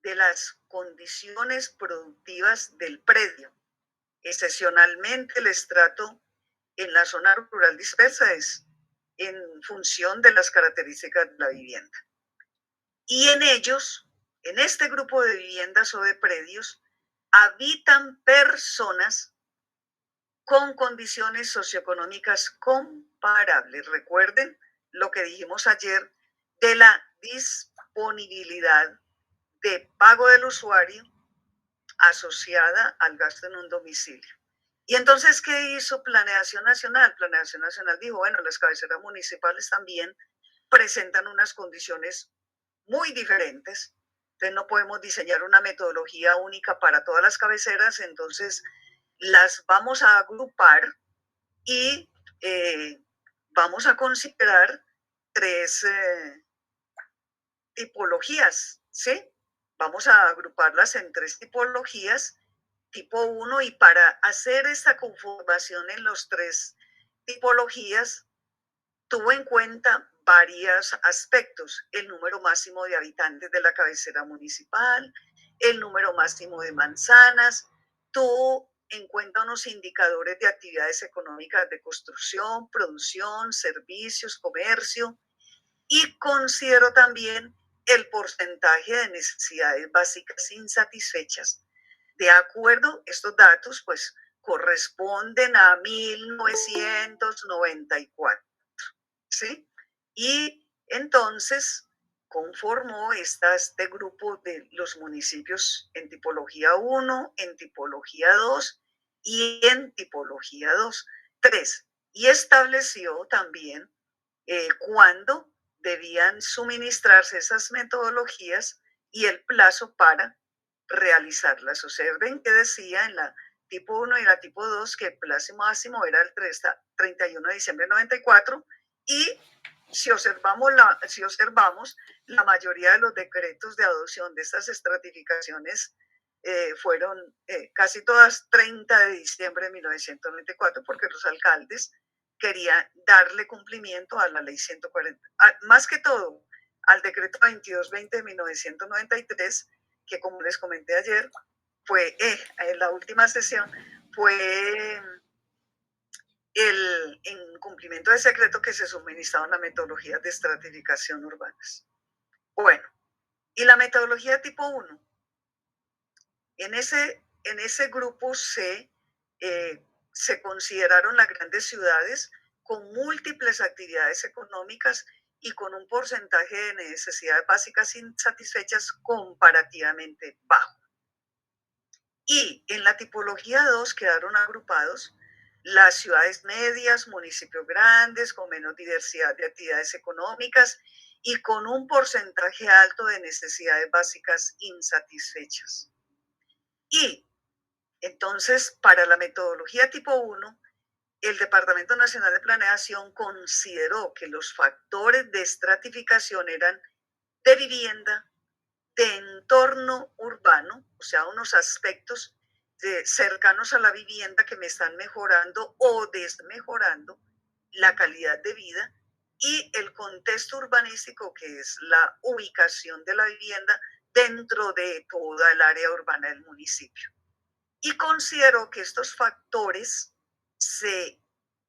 de las condiciones productivas del predio. Excepcionalmente, el estrato en la zona rural dispersa es en función de las características de la vivienda. Y en ellos, en este grupo de viviendas o de predios, habitan personas con condiciones socioeconómicas comparables. Recuerden lo que dijimos ayer de la disponibilidad de pago del usuario asociada al gasto en un domicilio. Y entonces, ¿qué hizo Planeación Nacional? Planeación Nacional dijo, bueno, las cabeceras municipales también presentan unas condiciones muy diferentes. Entonces, no podemos diseñar una metodología única para todas las cabeceras, entonces las vamos a agrupar y vamos a considerar tres tipologías, ¿sí? Vamos a agruparlas en tres tipologías, tipo 1, y para hacer esta conformación en los tres tipologías, tuvo en cuenta varios aspectos: el número máximo de habitantes de la cabecera municipal, el número máximo de manzanas, tuvo en cuenta unos indicadores de actividades económicas de construcción, producción, servicios, comercio, y consideró también el porcentaje de necesidades básicas insatisfechas. De acuerdo, estos datos pues corresponden a 1994, ¿sí? Y entonces conformó este grupo de los municipios en tipología 1, en tipología 2 y en tipología 3. Y estableció también cuándo debían suministrarse esas metodologías y el plazo para realizarlas. Observen que decía en la tipo 1 y la tipo 2 que el plazo máximo era el 31 de diciembre de 94, y si observamos la mayoría de los decretos de adopción de estas estratificaciones fueron casi todas 30 de diciembre de 1994, porque los alcaldes quería darle cumplimiento a la ley 140, más que todo al decreto 2220 de 1993, que como les comenté ayer, fue en la última sesión, fue el incumplimiento de ese decreto que se suministraban las metodologías de estratificación urbanas. Bueno, y la metodología tipo 1, en ese grupo se se consideraron las grandes ciudades con múltiples actividades económicas y con un porcentaje de necesidades básicas insatisfechas comparativamente bajo. Y en la tipología 2 quedaron agrupados las ciudades medias, municipios grandes, con menos diversidad de actividades económicas y con un porcentaje alto de necesidades básicas insatisfechas. Y entonces, para la metodología tipo 1, el Departamento Nacional de Planeación consideró que los factores de estratificación eran de vivienda, de entorno urbano, o sea, unos aspectos cercanos a la vivienda que me están mejorando o desmejorando la calidad de vida, y el contexto urbanístico, que es la ubicación de la vivienda dentro de toda el área urbana del municipio. Y consideró que estos factores se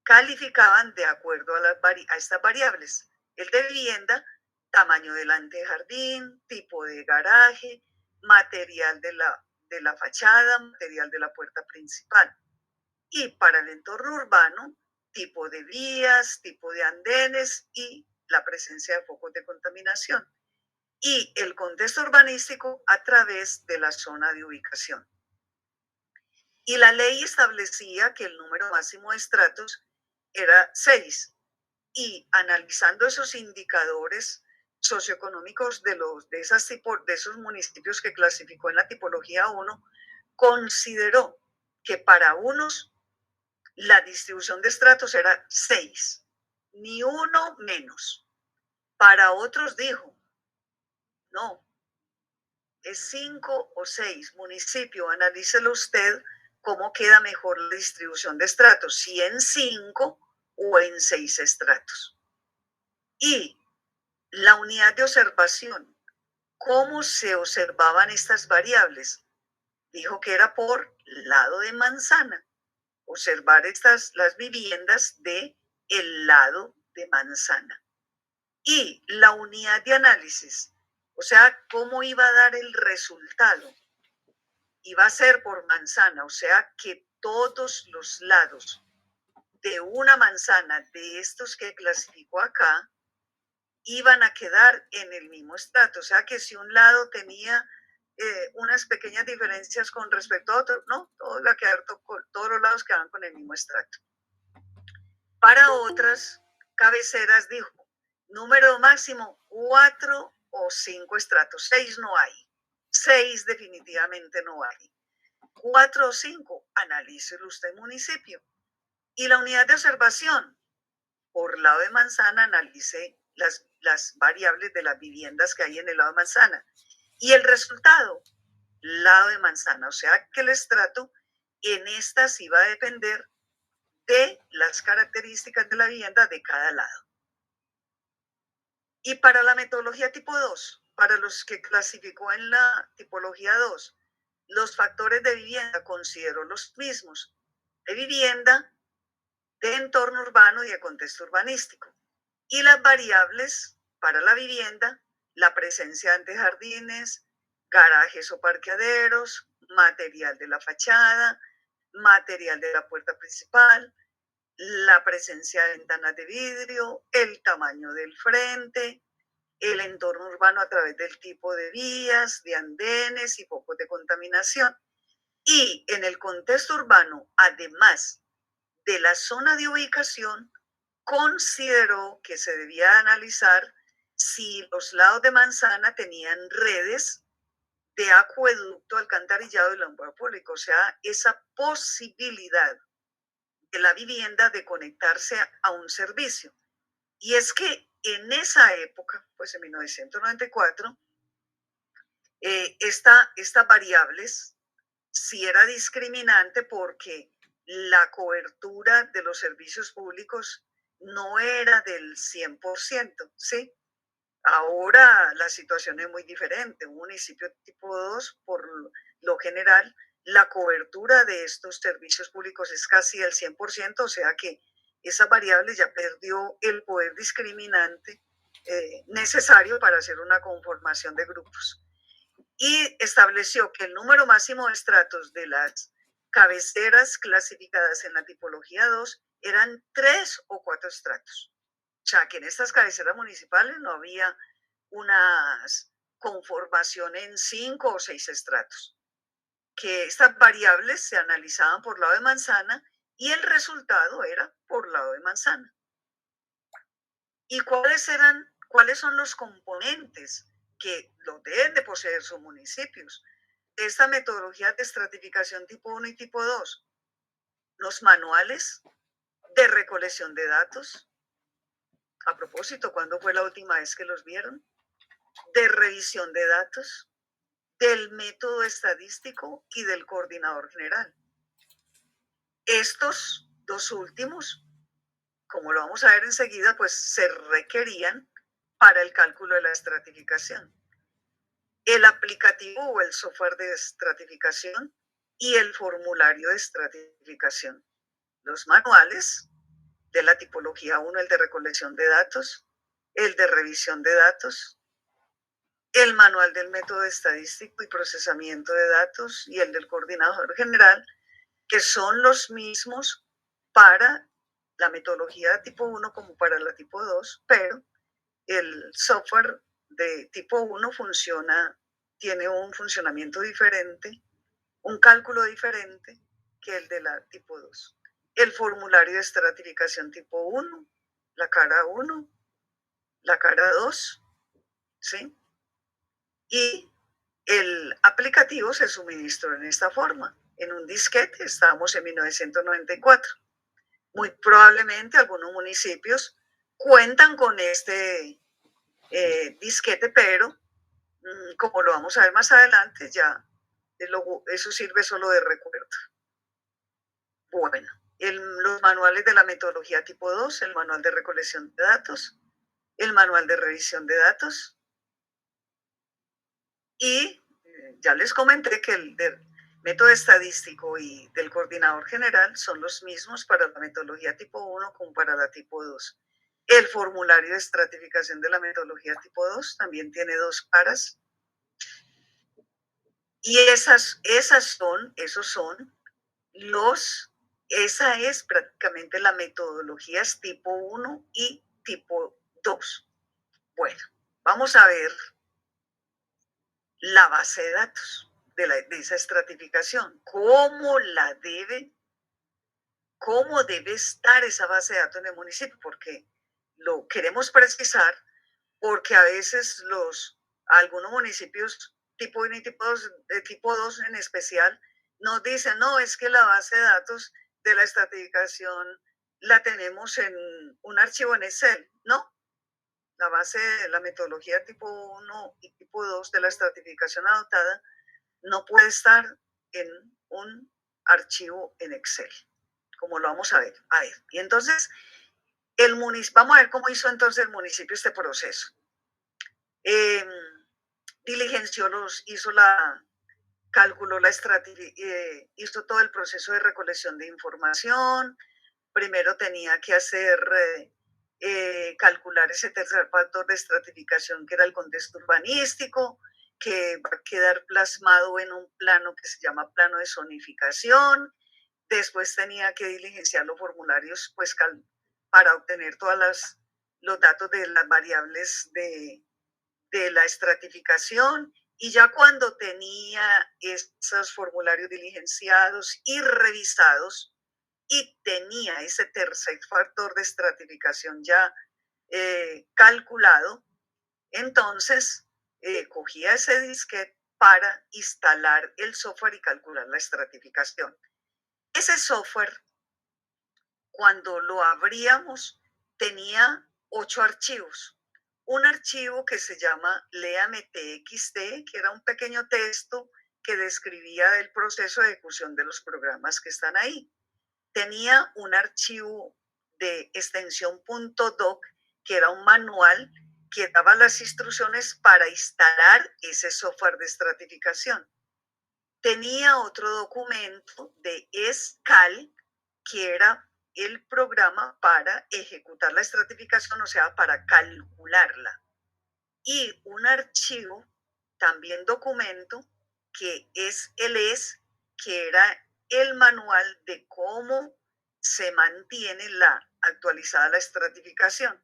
calificaban de acuerdo a estas variables: el de vivienda, tamaño del antejardín, tipo de garaje, material de la fachada, material de la puerta principal. Y para el entorno urbano, tipo de vías, tipo de andenes y la presencia de focos de contaminación. Y el contexto urbanístico a través de la zona de ubicación. Y la ley establecía que el número máximo de estratos era 6. Y analizando esos indicadores socioeconómicos de esos municipios que clasificó en la tipología 1, consideró que para unos la distribución de estratos era 6, ni uno menos. Para otros dijo, no, es 5 o 6. Municipio, analícelo usted cómo queda mejor la distribución de estratos, si en 5 o en 6 estratos. Y la unidad de observación, ¿cómo se observaban estas variables? Dijo que era por lado de manzana, observar las viviendas de el lado de manzana. Y la unidad de análisis, o sea, ¿cómo iba a dar el resultado? Iba a ser por manzana, o sea, que todos los lados de una manzana de estos que clasificó acá iban a quedar en el mismo estrato. O sea, que si un lado tenía unas pequeñas diferencias con respecto a otro, no, todos los lados quedaban con el mismo estrato. Para otras cabeceras dijo, número máximo 4 o 5 estratos, 6 no hay. 6 definitivamente no hay. 4 o 5, analícelo usted municipio. Y la unidad de observación, por lado de manzana, analice las variables de las viviendas que hay en el lado de manzana. Y el resultado, lado de manzana. O sea que el estrato en estas iba a depender de las características de la vivienda de cada lado. Y para la metodología tipo 2, para los que clasificó en la tipología 2, los factores de vivienda consideró los mismos: de vivienda, de entorno urbano y de contexto urbanístico. Y las variables para la vivienda, la presencia de antejardines, garajes o parqueaderos, material de la fachada, material de la puerta principal, la presencia de ventanas de vidrio, el tamaño del frente, el entorno urbano a través del tipo de vías, de andenes y focos de contaminación. Y en el contexto urbano, además de la zona de ubicación, consideró que se debía analizar si los lados de manzana tenían redes de acueducto, alcantarillado y alumbrado público, o sea, esa posibilidad de la vivienda de conectarse a un servicio. Y es que en esa época, pues en 1994, estas variables sí era discriminante porque la cobertura de los servicios públicos no era del 100%, ¿sí? Ahora la situación es muy diferente. Un municipio tipo 2, por lo general, la cobertura de estos servicios públicos es casi del 100%, o sea que esa variable ya perdió el poder discriminante necesario para hacer una conformación de grupos. Y estableció que el número máximo de estratos de las cabeceras clasificadas en la tipología 2 eran 3 o 4 estratos. O sea, que en estas cabeceras municipales no había una conformación en 5 o 6 estratos. Que estas variables se analizaban por lado de manzana y el resultado era por lado de manzana. ¿Y cuáles son los componentes que lo deben de poseer sus municipios? Esta metodología de estratificación tipo 1 y tipo 2, los manuales de recolección de datos. A propósito, ¿cuándo fue la última vez que los vieron? De revisión de datos, del método estadístico y del coordinador general. Estos dos últimos, como lo vamos a ver enseguida, pues se requerían para el cálculo de la estratificación. El aplicativo o el software de estratificación y el formulario de estratificación. Los manuales de la tipología 1, el de recolección de datos, el de revisión de datos, el manual del método estadístico y procesamiento de datos y el del coordinador general, que son los mismos para la metodología tipo 1 como para la tipo 2, pero el software de tipo 1 tiene un funcionamiento diferente, un cálculo diferente que el de la tipo 2. El formulario de estratificación tipo 1, la cara 1, la cara 2, ¿sí? Y el aplicativo se suministró en esta forma, en un disquete. Estábamos en 1994. Muy probablemente algunos municipios cuentan con este disquete, pero como lo vamos a ver más adelante, ya eso sirve solo de recuerdo. Bueno, los manuales de la metodología tipo 2, el manual de recolección de datos, el manual de revisión de datos, y ya les comenté que el del método estadístico y del coordinador general son los mismos para la metodología tipo 1 como para la tipo 2. El formulario de estratificación de la metodología tipo 2 también tiene dos caras. Y esa es prácticamente la metodologías tipo 1 y tipo 2. Bueno, vamos a ver la base de datos de esa estratificación. ¿Cómo debe estar esa base de datos en el municipio? Porque lo queremos precisar, porque a veces algunos municipios tipo 1 y tipo 2 en especial nos dicen, no, es que la base de datos de la estratificación la tenemos en un archivo en Excel. No, la metodología tipo 1 y tipo 2 de la estratificación adoptada no puede estar en un archivo en Excel, como lo vamos a ver. Y entonces, vamos a ver cómo hizo entonces el municipio este proceso. Calculó la estrategia, hizo todo el proceso de recolección de información. Primero tenía que calcular ese tercer factor de estratificación, que era el contexto urbanístico, que va a quedar plasmado en un plano que se llama plano de zonificación. Después tenía que diligenciar los formularios pues, para obtener todos los datos de las variables de la estratificación. Y ya cuando tenía esos formularios diligenciados y revisados y tenía ese tercer factor de estratificación ya calculado, entonces cogía ese disquete para instalar el software y calcular la estratificación. Ese software, cuando lo abríamos, tenía 8 archivos. Un archivo que se llama Léame.txt, que era un pequeño texto que describía el proceso de ejecución de los programas que están ahí. Tenía un archivo de extensión .doc, que era un manual que daba las instrucciones para instalar ese software de estratificación. Tenía otro documento de SCAL, que era el programa para ejecutar la estratificación, o sea, para calcularla. Y un archivo, también documento, que es el ES, que era el manual de cómo se mantiene actualizada la estratificación.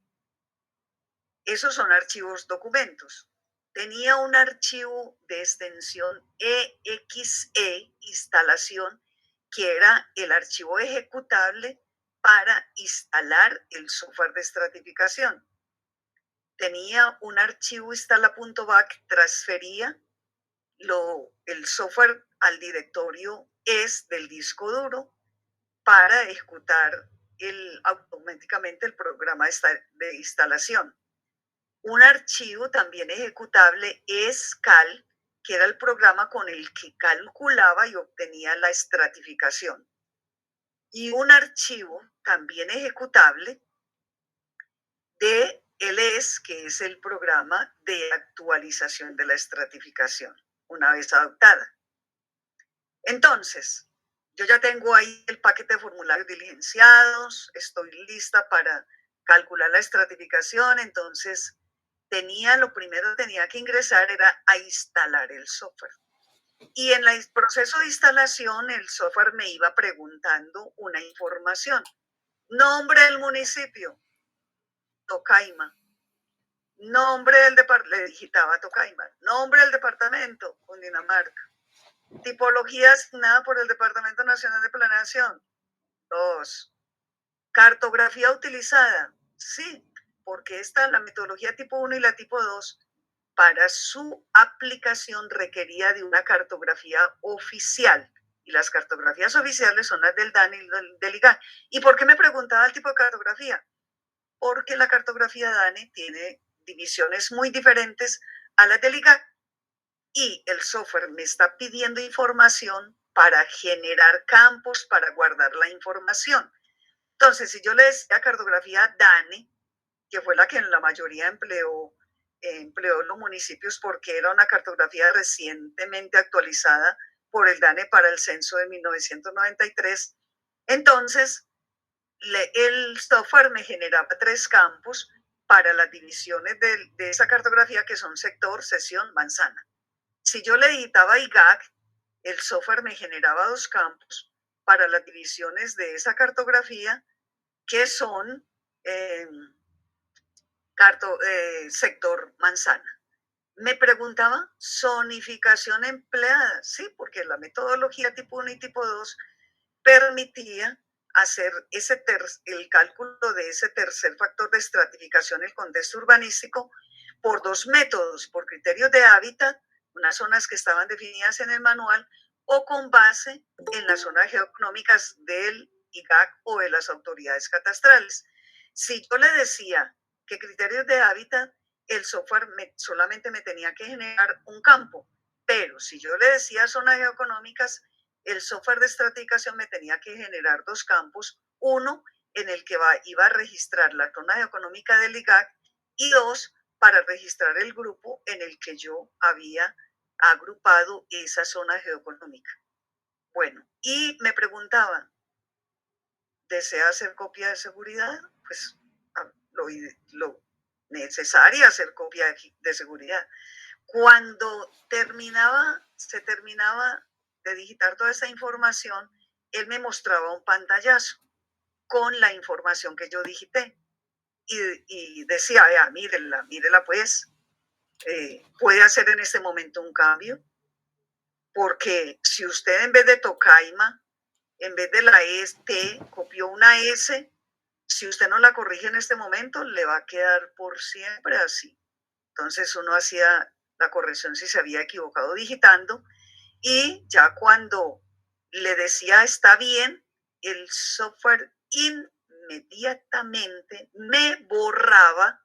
Esos son archivos documentos. Tenía un archivo de extensión EXE, instalación, que era el archivo ejecutable para instalar el software de estratificación. Tenía un archivo instala.back, transfería el software al directorio ES del disco duro para ejecutar automáticamente el programa de instalación. Un archivo también ejecutable es CAL, que era el programa con el que calculaba y obtenía la estratificación. Y un archivo también ejecutable de LS, que es el programa de actualización de la estratificación, una vez adoptada. Entonces, yo ya tengo ahí el paquete de formularios diligenciados, estoy lista para calcular la estratificación, entonces lo primero que tenía que ingresar era a instalar el software. Y en el proceso de instalación, el software me iba preguntando una información. Nombre del municipio, Tocaima. Nombre del departamento, le digitaba Tocaima. Nombre del departamento, Cundinamarca. Tipología asignada por el Departamento Nacional de Planeación. 2. Cartografía utilizada. Sí, porque la metodología tipo 1 y la tipo 2, para su aplicación requería de una cartografía oficial. Y las cartografías oficiales son las del DANE y del IGAC. ¿Y por qué me preguntaba el tipo de cartografía? Porque la cartografía DANE tiene divisiones muy diferentes a las del IGAC. Y el software me está pidiendo información para generar campos, para guardar la información. Entonces, si yo le decía cartografía DANE, que fue la que en la mayoría empleó los municipios porque era una cartografía recientemente actualizada por el DANE para el censo de 1993, entonces el software me generaba 3 campos para las divisiones de esa cartografía, que son sector, sección, manzana. Si yo le editaba IGAC, el software me generaba 2 campos para las divisiones de esa cartografía, que son sector manzana. Me preguntaba zonificación empleada. Sí, porque la metodología tipo 1 y tipo 2 permitía hacer el cálculo de ese tercer factor de estratificación, el contexto urbanístico, por 2 métodos: por criterios de hábitat, unas zonas que estaban definidas en el manual, o con base en las zonas geoeconómicas del IGAC o de las autoridades catastrales. Si yo le decía que criterios de hábitat, el software solamente me tenía que generar un campo, pero si yo le decía zonas geoeconómicas, el software de estratificación me tenía que generar 2 campos, uno en el que iba a registrar la zona geoeconómica del IGAC y 2 para registrar el grupo en el que yo había agrupado esa zona geoeconómica. Bueno, y me preguntaba, ¿desea hacer copia de seguridad? Pues lo necesario, hacer copia de seguridad. Cuando se terminaba de digitar toda esa información, él me mostraba un pantallazo con la información que yo digité y decía, vea, mírela pues, puede hacer en este momento un cambio, porque si usted en vez de Tocaima, en vez de la T, copió una S, si usted no la corrige en este momento, le va a quedar por siempre así. Entonces uno hacía la corrección si se había equivocado digitando, y ya cuando le decía está bien, el software inmediatamente me borraba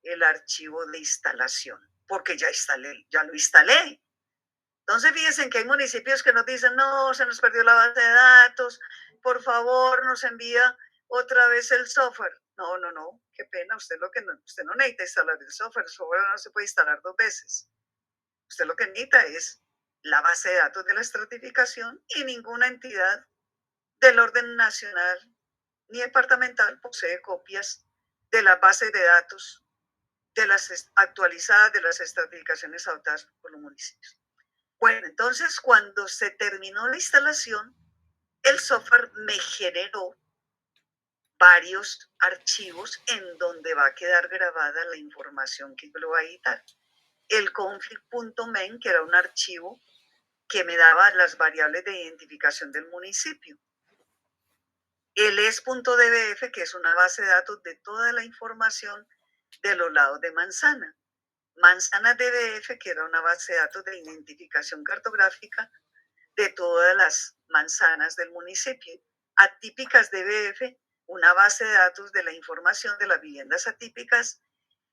el archivo de instalación, porque ya lo instalé. Entonces fíjense que hay municipios que nos dicen, no, se nos perdió la base de datos, por favor nos envía otra vez el software. No, qué pena, usted no necesita instalar el software no se puede instalar 2 veces. Usted lo que necesita es la base de datos de la estratificación, y ninguna entidad del orden nacional ni departamental posee copias de la base de datos de las actualizadas de las estratificaciones adoptadas por los municipios. Bueno, entonces cuando se terminó la instalación, el software me generó varios archivos en donde va a quedar grabada la información que yo le voy a editar. El config.men, que era un archivo que me daba las variables de identificación del municipio. El es.dbf, que es una base de datos de toda la información de los lados de manzana. Manzana DBF, que era una base de datos de identificación cartográfica de todas las manzanas del municipio. Atípicas DBF, una base de datos de la información de las viviendas atípicas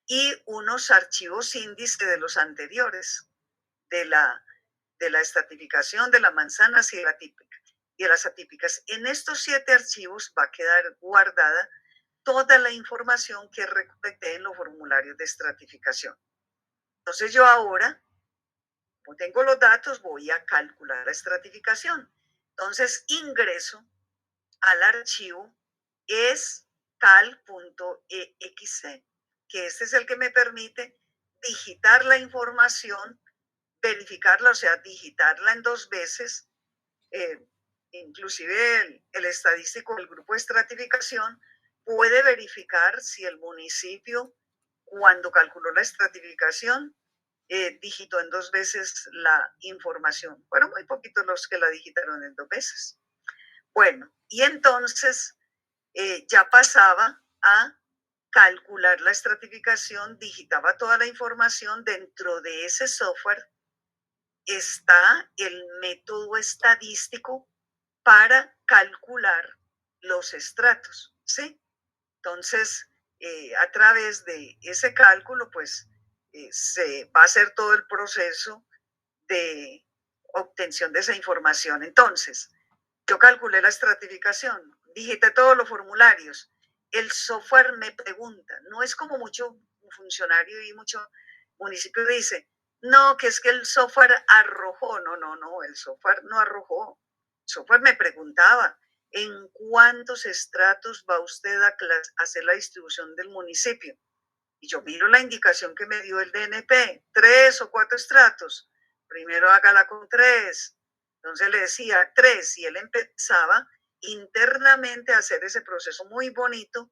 y unos archivos índice de los anteriores, de la estratificación de las manzanas y de las atípicas. En estos 7 archivos va a quedar guardada toda la información que recolecté en los formularios de estratificación. Entonces yo ahora, como tengo los datos, voy a calcular la estratificación. Entonces ingreso al archivo escal.exe, que este es el que me permite digitar la información, verificarla, o sea, digitarla en 2 veces. Inclusive el estadístico del grupo de estratificación puede verificar si el municipio, cuando calculó la estratificación, digitó en 2 veces la información. Fueron muy poquitos los que la digitaron en 2 veces. Bueno, y entonces ya pasaba a calcular la estratificación, digitaba toda la información. Dentro de ese software está el método estadístico para calcular los estratos, ¿sí? Entonces, a través de ese cálculo, pues, se va a hacer todo el proceso de obtención de esa información. Entonces, yo calculé la estratificación, digité todos los formularios. El software me pregunta, no es como mucho funcionario y mucho municipio dice, no, que es que el software arrojó. No, el software no arrojó. El software me preguntaba, ¿en cuántos estratos va usted a hacer la distribución del municipio? Y yo miro la indicación que me dio el DNP, 3 o 4 estratos. Primero hágala con 3. Entonces le decía 3 y él empezaba internamente a hacer ese proceso muy bonito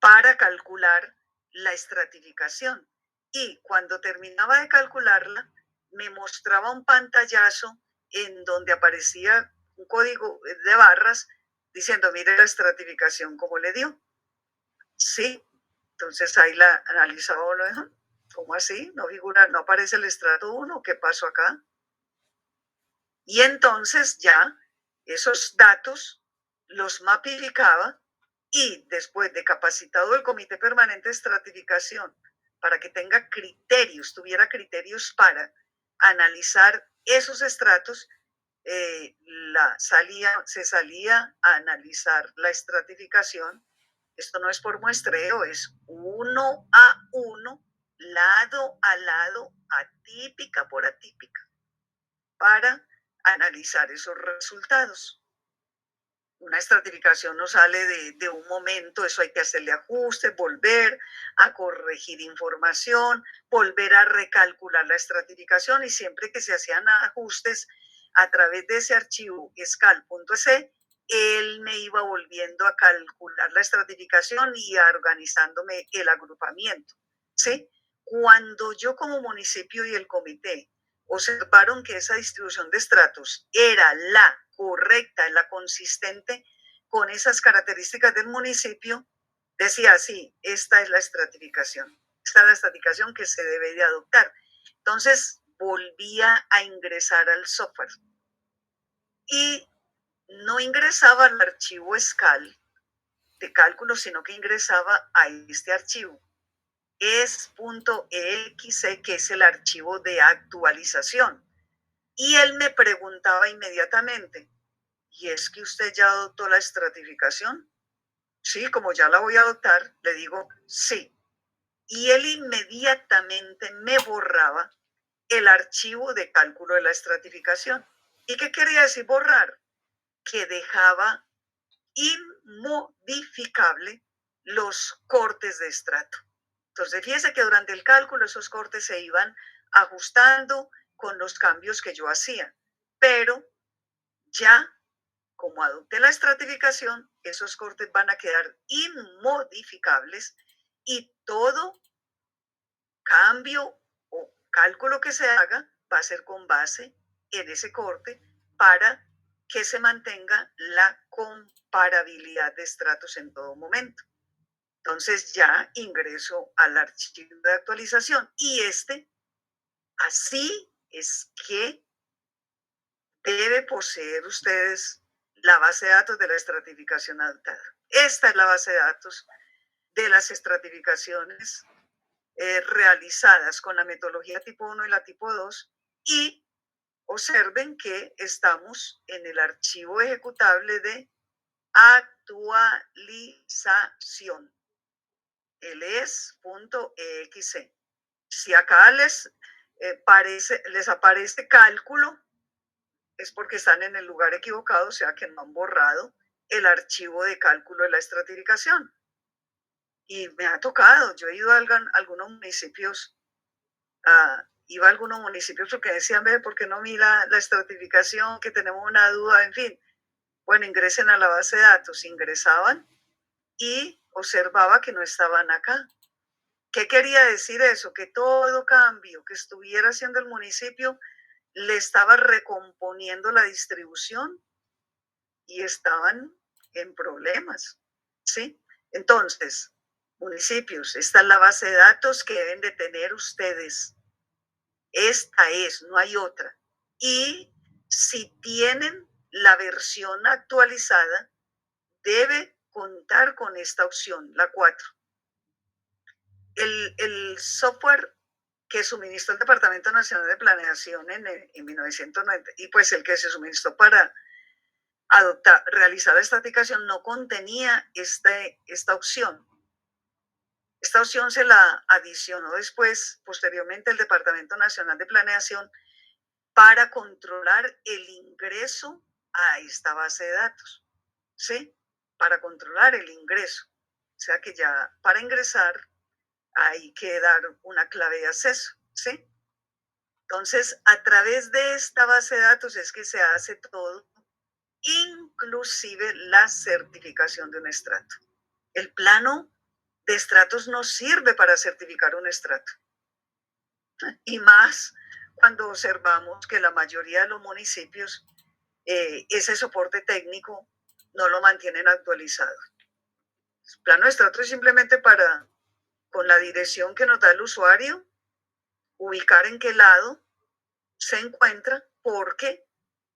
para calcular la estratificación. Y cuando terminaba de calcularla, me mostraba un pantallazo en donde aparecía un código de barras diciendo, mire la estratificación cómo le dio. Sí, entonces ahí la analizaba uno, ¿cómo así? No figura, no aparece el estrato 1, ¿qué pasó acá? Y entonces ya esos datos los mapificaba y después de capacitado el Comité Permanente de Estratificación para que tenga criterios, tuviera criterios para analizar esos estratos, se salía a analizar la estratificación. Esto no es por muestreo, es 1 a 1, lado a lado, atípica por atípica, para analizar esos resultados. Una estratificación no sale de un momento, eso hay que hacerle ajustes, volver a corregir información, volver a recalcular la estratificación, y siempre que se hacían ajustes a través de ese archivo escal.exe, él me iba volviendo a calcular la estratificación y organizándome el agrupamiento, ¿sí? Cuando yo como municipio y el comité observaron que esa distribución de estratos era la correcta, la consistente con esas características del municipio, decía, sí, esta es la estratificación que se debe de adoptar. Entonces volvía a ingresar al software y no ingresaba al archivo escal de cálculo, sino que ingresaba a este archivo es.exe, que es el archivo de actualización. Y él me preguntaba inmediatamente, ¿y es que usted ya adoptó la estratificación? Sí, como ya la voy a adoptar, le digo sí. Y él inmediatamente me borraba el archivo de cálculo de la estratificación. ¿Y qué quería decir borrar? Que dejaba inmodificable los cortes de estrato. Entonces, fíjese que durante el cálculo esos cortes se iban ajustando con los cambios que yo hacía, pero ya como adopte la estratificación, esos cortes van a quedar inmodificables y todo cambio o cálculo que se haga va a ser con base en ese corte para que se mantenga la comparabilidad de estratos en todo momento. Entonces ya ingreso al archivo de actualización y así es que debe poseer ustedes la base de datos de la estratificación adoptada. Esta es la base de datos de las estratificaciones realizadas con la metodología tipo 1 y la tipo 2 y observen que estamos en el archivo ejecutable de actualización, ls.exe. Si acá les aparece cálculo, es porque están en el lugar equivocado, o sea que no han borrado el archivo de cálculo de la estratificación. Y me ha tocado, yo he ido a algunos municipios, porque decían, ve, ¿por qué no mira la estratificación? Que tenemos una duda, en fin. Bueno, ingresen a la base de datos. Ingresaban y observaba que no estaban acá. ¿Qué quería decir eso? Que todo cambio que estuviera haciendo el municipio le estaba recomponiendo la distribución y estaban en problemas, ¿sí? Entonces, municipios, esta es la base de datos que deben de tener ustedes. Esta es, no hay otra. Y si tienen la versión actualizada, debe contar con esta opción, la 4. El software que suministró el Departamento Nacional de Planeación en 1990, y pues el que se suministró para realizar la estratificación, no contenía esta opción. Esta opción se la adicionó después, posteriormente, el Departamento Nacional de Planeación para controlar el ingreso a esta base de datos, ¿sí? Para controlar el ingreso. O sea que ya para ingresar hay que dar una clave de acceso, ¿sí? Entonces, a través de esta base de datos es que se hace todo, inclusive la certificación de un estrato. El plano de estratos no sirve para certificar un estrato. Y más cuando observamos que la mayoría de los municipios ese soporte técnico no lo mantienen actualizado. El plano de estrato es simplemente para, con la dirección que nos da el usuario, ubicar en qué lado se encuentra, porque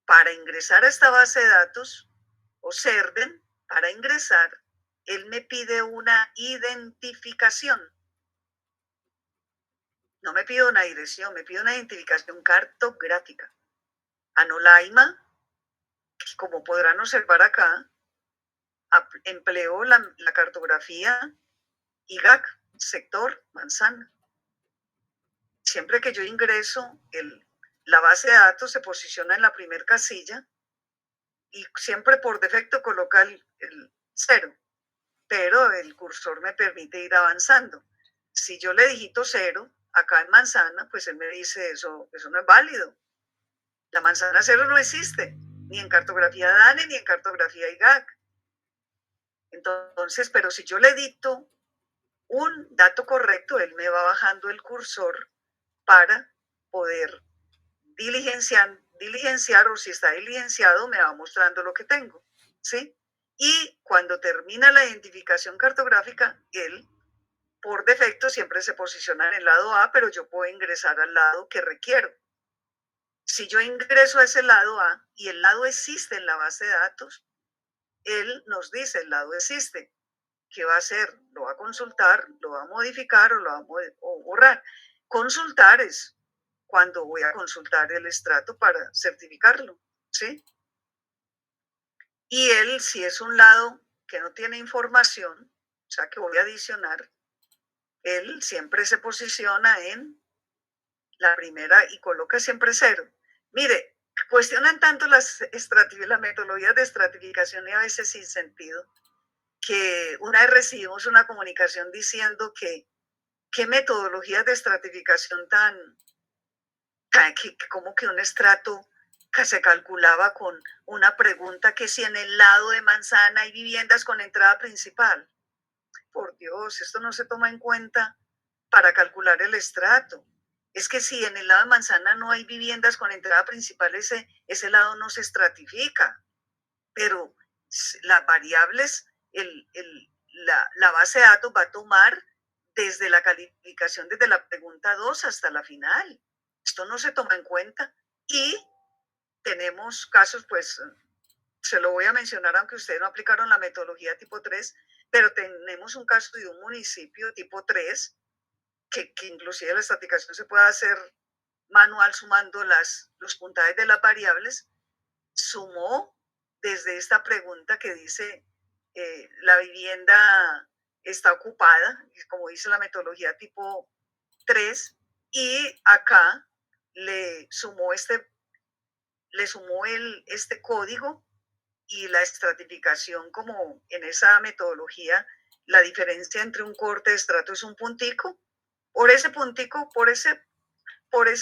para ingresar a esta base de datos, observen, para ingresar, él me pide una identificación. No me pide una dirección, me pide una identificación cartográfica. Anolaima, como podrán observar acá, empleo la cartografía IGAC, sector manzana. Siempre que yo ingreso, la base de datos se posiciona en la primera casilla y siempre por defecto coloca el 0, pero el cursor me permite ir avanzando. Si yo le digito 0, acá en manzana, pues él me dice eso no es válido. La manzana 0 no existe, ni en cartografía DANE, ni en cartografía IGAC. Entonces, pero si yo le dicto un dato correcto, él me va bajando el cursor para poder diligenciar, o si está diligenciado, me va mostrando lo que tengo, ¿sí? Y cuando termina la identificación cartográfica, él, por defecto, siempre se posiciona en el lado A, pero yo puedo ingresar al lado que requiero. Si yo ingreso a ese lado A y el lado existe en la base de datos, él nos dice, el lado existe. ¿Qué va a hacer? ¿Lo va a consultar? ¿Lo va a modificar o lo va a borrar? Consultar es cuando voy a consultar el estrato para certificarlo, ¿sí? Y él, si es un lado que no tiene información, o sea, que voy a adicionar, él siempre se posiciona en la primera y coloca siempre 0. Mire, cuestionan tanto las metodologías de estratificación y a veces sin sentido, que una vez recibimos una comunicación diciendo que qué metodologías de estratificación como que un estrato que se calculaba con una pregunta que si en el lado de manzana hay viviendas con entrada principal. Por Dios, esto no se toma en cuenta para calcular el estrato. Es que si en el lado de manzana no hay viviendas con entrada principal, ese lado no se estratifica. Pero las variables, la base de datos va a tomar desde la calificación, desde la pregunta 2 hasta la final. Esto no se toma en cuenta. Y tenemos casos, pues, se lo voy a mencionar, aunque ustedes no aplicaron la metodología tipo 3, pero tenemos un caso de un municipio tipo 3, que inclusive la estratificación se puede hacer manual sumando los puntajes de las variables. Sumó desde esta pregunta que dice la vivienda está ocupada, como dice la metodología tipo 3, y acá le sumó este código y la estratificación, como en esa metodología la diferencia entre un corte de estrato es un puntico. Por ese puntico, por ese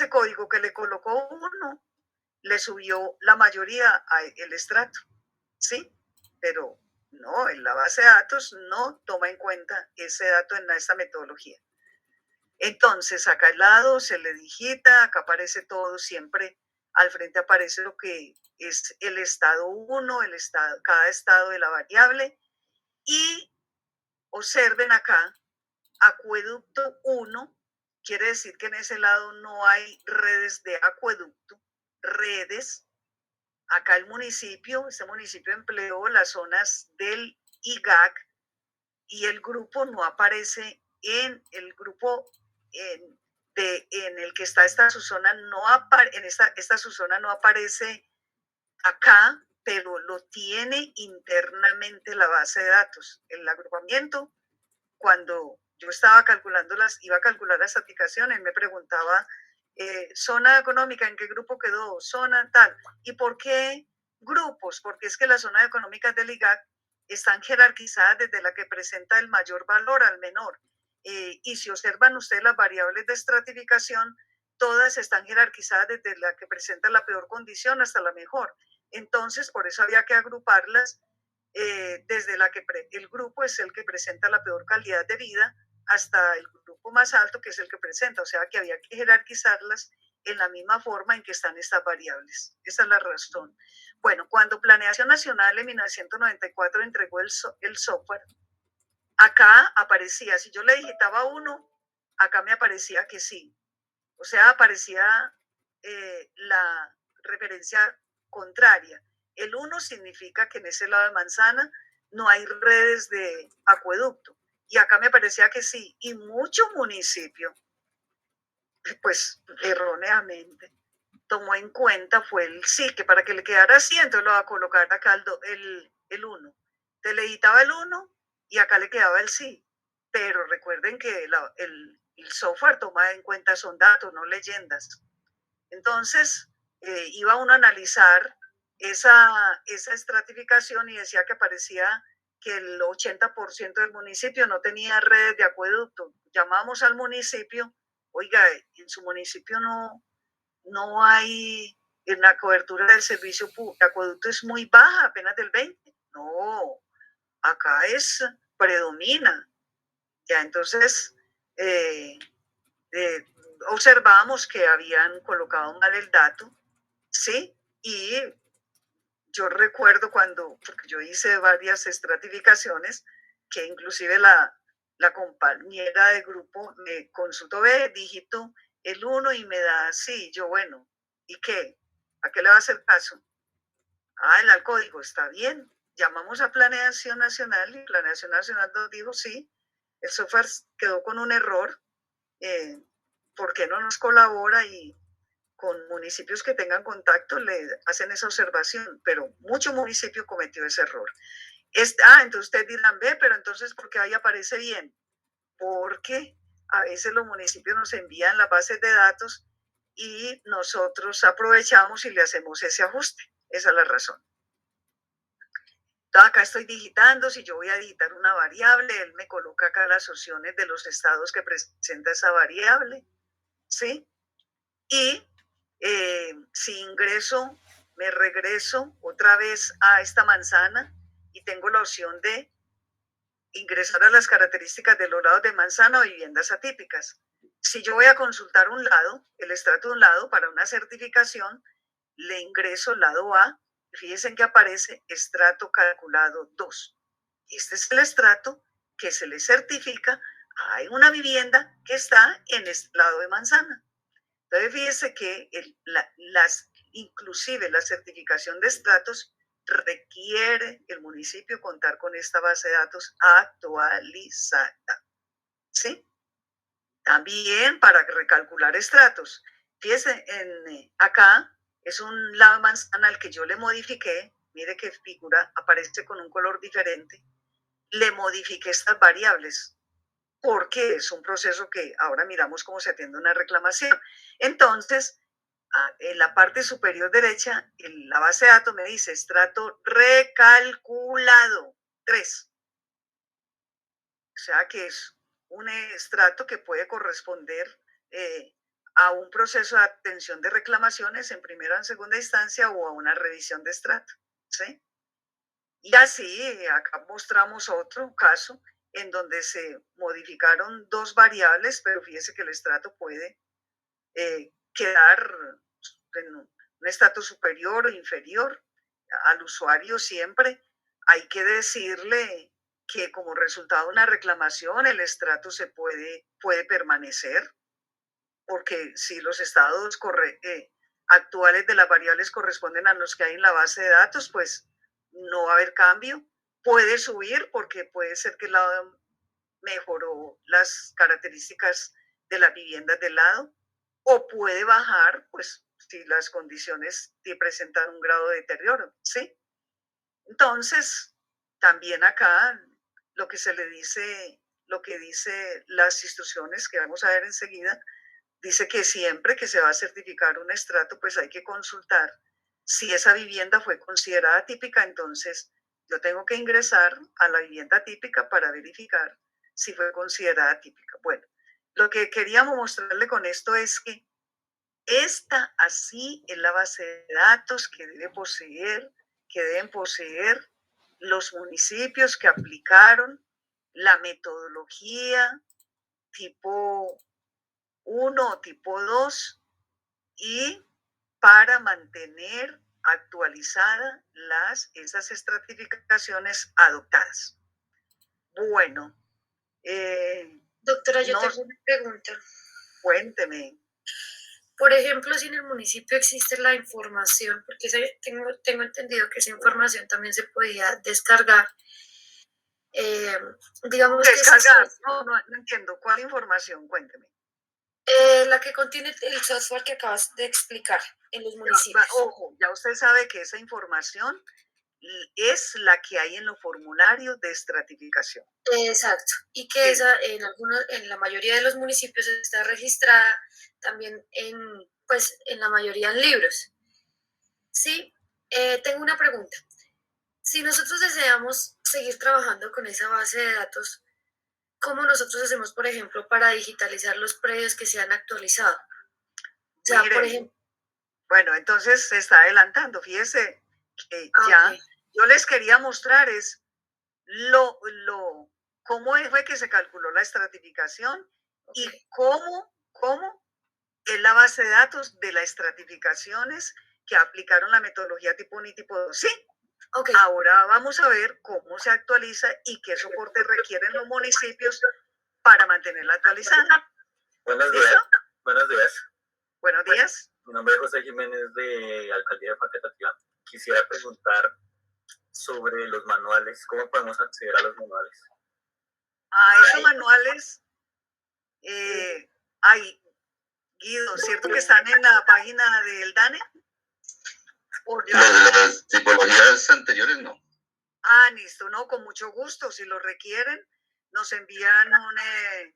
código que le colocó uno, le subió la mayoría el estrato, ¿sí? Pero no, en la base de datos no toma en cuenta ese dato en esta metodología. Entonces, acá al lado se le digita, acá aparece todo, siempre al frente aparece lo que es el estado 1, cada estado de la variable. Y observen acá, acueducto 1, quiere decir que en ese lado no hay redes de acueducto, redes. Acá este municipio empleó las zonas del IGAC y el grupo no aparece en el grupo en el que está esta subzona, esta subzona no aparece acá, pero lo tiene internamente la base de datos. El agrupamiento, cuando yo estaba iba a calcular las aplicaciones, me preguntaba, zona económica, ¿en qué grupo quedó? Zona tal. ¿Y por qué grupos? Porque es que las zonas económicas del IGAC están jerarquizadas desde la que presenta el mayor valor al menor. Y si observan ustedes las variables de estratificación, todas están jerarquizadas desde la que presenta la peor condición hasta la mejor. Entonces, por eso había que agruparlas desde la que el grupo es el que presenta la peor calidad de vida hasta el grupo más alto, que es el que presenta. O sea, que había que jerarquizarlas en la misma forma en que están estas variables. Esa es la razón. Bueno, cuando Planeación Nacional en 1994 entregó el software, acá aparecía, si yo le digitaba 1, acá me aparecía que sí. O sea, aparecía la referencia contraria. El 1 significa que en ese lado de manzana no hay redes de acueducto. Y acá me parecía que sí. Y mucho municipio, pues erróneamente, tomó en cuenta fue el sí, que para que le quedara así, entonces lo va a colocar acá el 1. Te le editaba el 1 y acá le quedaba el sí. Pero recuerden que el software toma en cuenta son datos, no leyendas. Entonces, iba uno a analizar esa estratificación y decía que parecía que el 80% del municipio no tenía redes de acueducto. Llamamos al municipio, oiga, en su municipio no hay, en la cobertura del servicio de acueducto es muy baja, apenas del 20%. No, acá predomina. Ya, entonces, observamos que habían colocado mal el dato, ¿sí? Y yo recuerdo porque yo hice varias estratificaciones, que inclusive la compañera de grupo me consultó, dígito el 1 y me da, sí, yo bueno, ¿y qué? ¿A qué le va a hacer caso? El código está bien. Llamamos a Planeación Nacional y Planeación Nacional nos dijo, sí, el software quedó con un error, ¿por qué no nos colabora? Y con municipios que tengan contacto le hacen esa observación, pero mucho municipio cometió ese error. Entonces ustedes dirán, pero entonces, ¿por qué ahí aparece bien? Porque a veces los municipios nos envían las bases de datos y nosotros aprovechamos y le hacemos ese ajuste. Esa es la razón. Entonces acá estoy digitando, si yo voy a digitar una variable, él me coloca acá las opciones de los estados que presenta esa variable, ¿sí? Y si ingreso me regreso otra vez a esta manzana y tengo la opción de ingresar a las características de los lados de manzana o viviendas atípicas. Si yo voy a consultar un lado, el estrato de un lado para una certificación, le ingreso lado A, fíjense en que aparece estrato calculado 2. Este es el estrato que se le certifica a una vivienda que está en este lado de manzana. Entonces fíjense que inclusive la certificación de estratos requiere el municipio contar con esta base de datos actualizada. ¿Sí? También para recalcular estratos. Fíjense, acá es un lado de manzana al que yo le modifiqué. Mire que figura, aparece con un color diferente. Le modifiqué estas variables porque es un proceso que ahora miramos cómo se atiende una reclamación. Entonces, en la parte superior derecha, en la base de datos me dice estrato recalculado 3. O sea que es un estrato que puede corresponder a un proceso de atención de reclamaciones en primera o en segunda instancia o a una revisión de estrato. ¿Sí? Y así, acá mostramos otro caso en donde se modificaron 2 variables, pero fíjese que el estrato puede quedar en un estrato superior o inferior al usuario siempre. Hay que decirle que como resultado de una reclamación el estrato se puede permanecer, porque si los estados actuales de las variables corresponden a los que hay en la base de datos, pues no va a haber cambio. Puede subir porque puede ser que el lado mejoró las características de las viviendas del lado, o puede bajar, pues si las condiciones presentan un grado de deterioro, ¿sí? Entonces, también acá lo que se le dice, lo que dice las instrucciones que vamos a ver enseguida, dice que siempre que se va a certificar un estrato, pues hay que consultar si esa vivienda fue considerada típica. Entonces yo tengo que ingresar a la vivienda típica para verificar si fue considerada típica. Bueno, lo que queríamos mostrarle con esto es que esta así es la base de datos que deben poseer los municipios que aplicaron la metodología tipo 1 o tipo 2 y para mantener actualizadas esas estratificaciones adoptadas. Bueno. Doctora, yo tengo una pregunta. Cuénteme. Por ejemplo, si en el municipio existe la información, porque tengo entendido que esa información también se podía descargar. Digamos descargar, que no entiendo. ¿Cuál información? Cuénteme. La que contiene el software que acabas de explicar en los municipios. Ojo, ya usted sabe que esa información es la que hay en los formularios de estratificación. Exacto, y que esa en la mayoría de los municipios está registrada también en la mayoría en libros. Sí, tengo una pregunta. Si nosotros deseamos seguir trabajando con esa base de datos, ¿cómo nosotros hacemos, por ejemplo, para digitalizar los predios que se han actualizado? O sea, por ejemplo. Bueno, entonces se está adelantando. Fíjese que yo les quería mostrar cómo fue que se calculó la estratificación y cómo es la base de datos de las estratificaciones que aplicaron la metodología tipo 1 y tipo 2. Sí. Ahora vamos a ver cómo se actualiza y qué soporte requieren los municipios para mantenerla actualizada. Buenos días. Buenos días. Buenos días. Mi nombre es José Jiménez, de Alcaldía de Facatativá. Quisiera preguntar sobre los manuales. ¿Cómo podemos acceder a los manuales? A esos manuales hay, Guido, ¿cierto que están en la página del DANE? Los de las tipologías anteriores no. Listo, no, con mucho gusto. Si lo requieren, nos envían un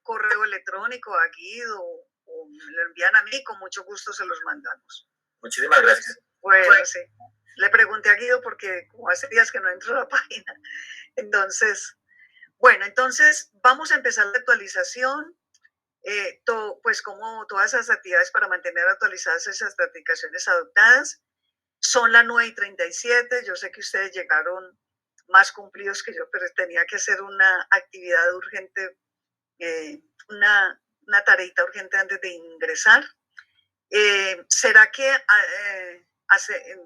correo electrónico a Guido o me lo envían a mí, con mucho gusto se los mandamos. Muchísimas gracias. Bueno, sí. Le pregunté a Guido porque como hace días que no entro a la página. Entonces, vamos a empezar la actualización. Pues como todas las actividades para mantener actualizadas esas aplicaciones adoptadas. Son las 9:37, yo sé que ustedes llegaron más cumplidos que yo, pero tenía que hacer una actividad urgente, una tareita urgente antes de ingresar. ¿Será que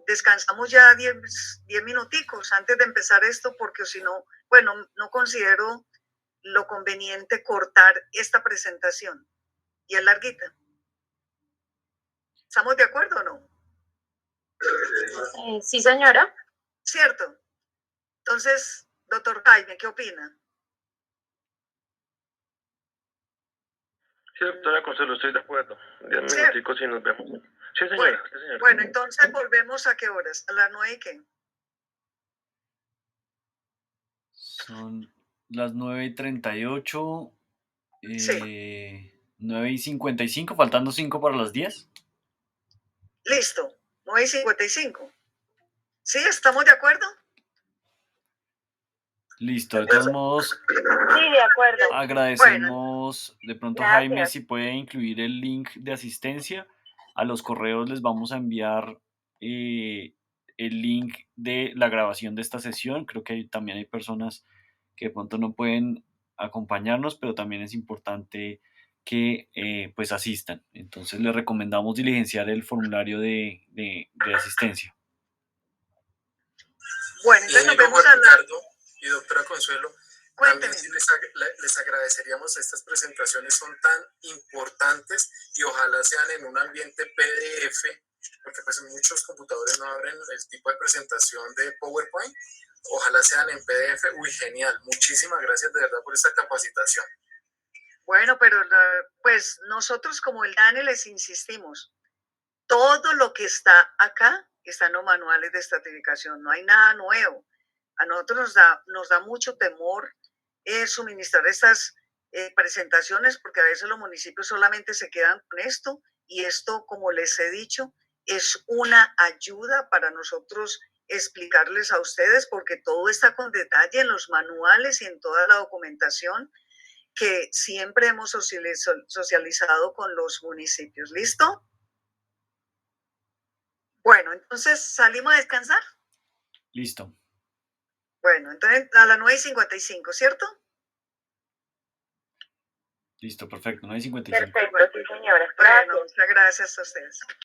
descansamos ya 10 minuticos antes de empezar esto? Porque si no, bueno, no considero lo conveniente cortar esta presentación. Y es larguita. ¿Estamos de acuerdo o no? Sí, señora. Cierto. Entonces, doctor Jaime, ¿qué opina? Sí, doctora Consuelo, estoy de acuerdo. 10 Sí. minuticos y nos vemos. Sí, señora. Bueno, Sí, señora. bueno, entonces volvemos a qué horas, a las 9 y qué. Son las 9:38, Sí. 9:55, faltando 5 para las 10. Listo, 9:55. ¿Sí? ¿Estamos de acuerdo? Listo, de todos modos, Sí, de acuerdo. agradecemos de pronto Gracias. Jaime si puede incluir el link de asistencia. A los correos les vamos a enviar el link de la grabación de esta sesión. Creo que también hay personas que de pronto no pueden acompañarnos, pero también es importante que pues asistan. Entonces les recomendamos diligenciar el formulario de asistencia. Bueno, entonces nos vemos a la... Ricardo y doctora Consuelo, Cuénteme. también sí les agradeceríamos, estas presentaciones son tan importantes y ojalá sean en un ambiente PDF, porque pues muchos computadores no abren el tipo de presentación de PowerPoint, ojalá sean en PDF. Uy, genial, muchísimas gracias de verdad por esta capacitación. Bueno, pero pues nosotros como el DANE les insistimos, todo lo que está acá está en los manuales de estratificación, no hay nada nuevo. A nosotros nos da mucho temor suministrar estas presentaciones porque a veces los municipios solamente se quedan con esto y esto, como les he dicho, es una ayuda para nosotros explicarles a ustedes porque todo está con detalle en los manuales y en toda la documentación que siempre hemos socializado con los municipios. ¿Listo? Bueno, entonces, ¿salimos a descansar? Listo. Bueno, entonces a las 9:55, ¿cierto? Listo, perfecto, 9:55. Perfecto, sí, señora. Bueno, muchas gracias a ustedes.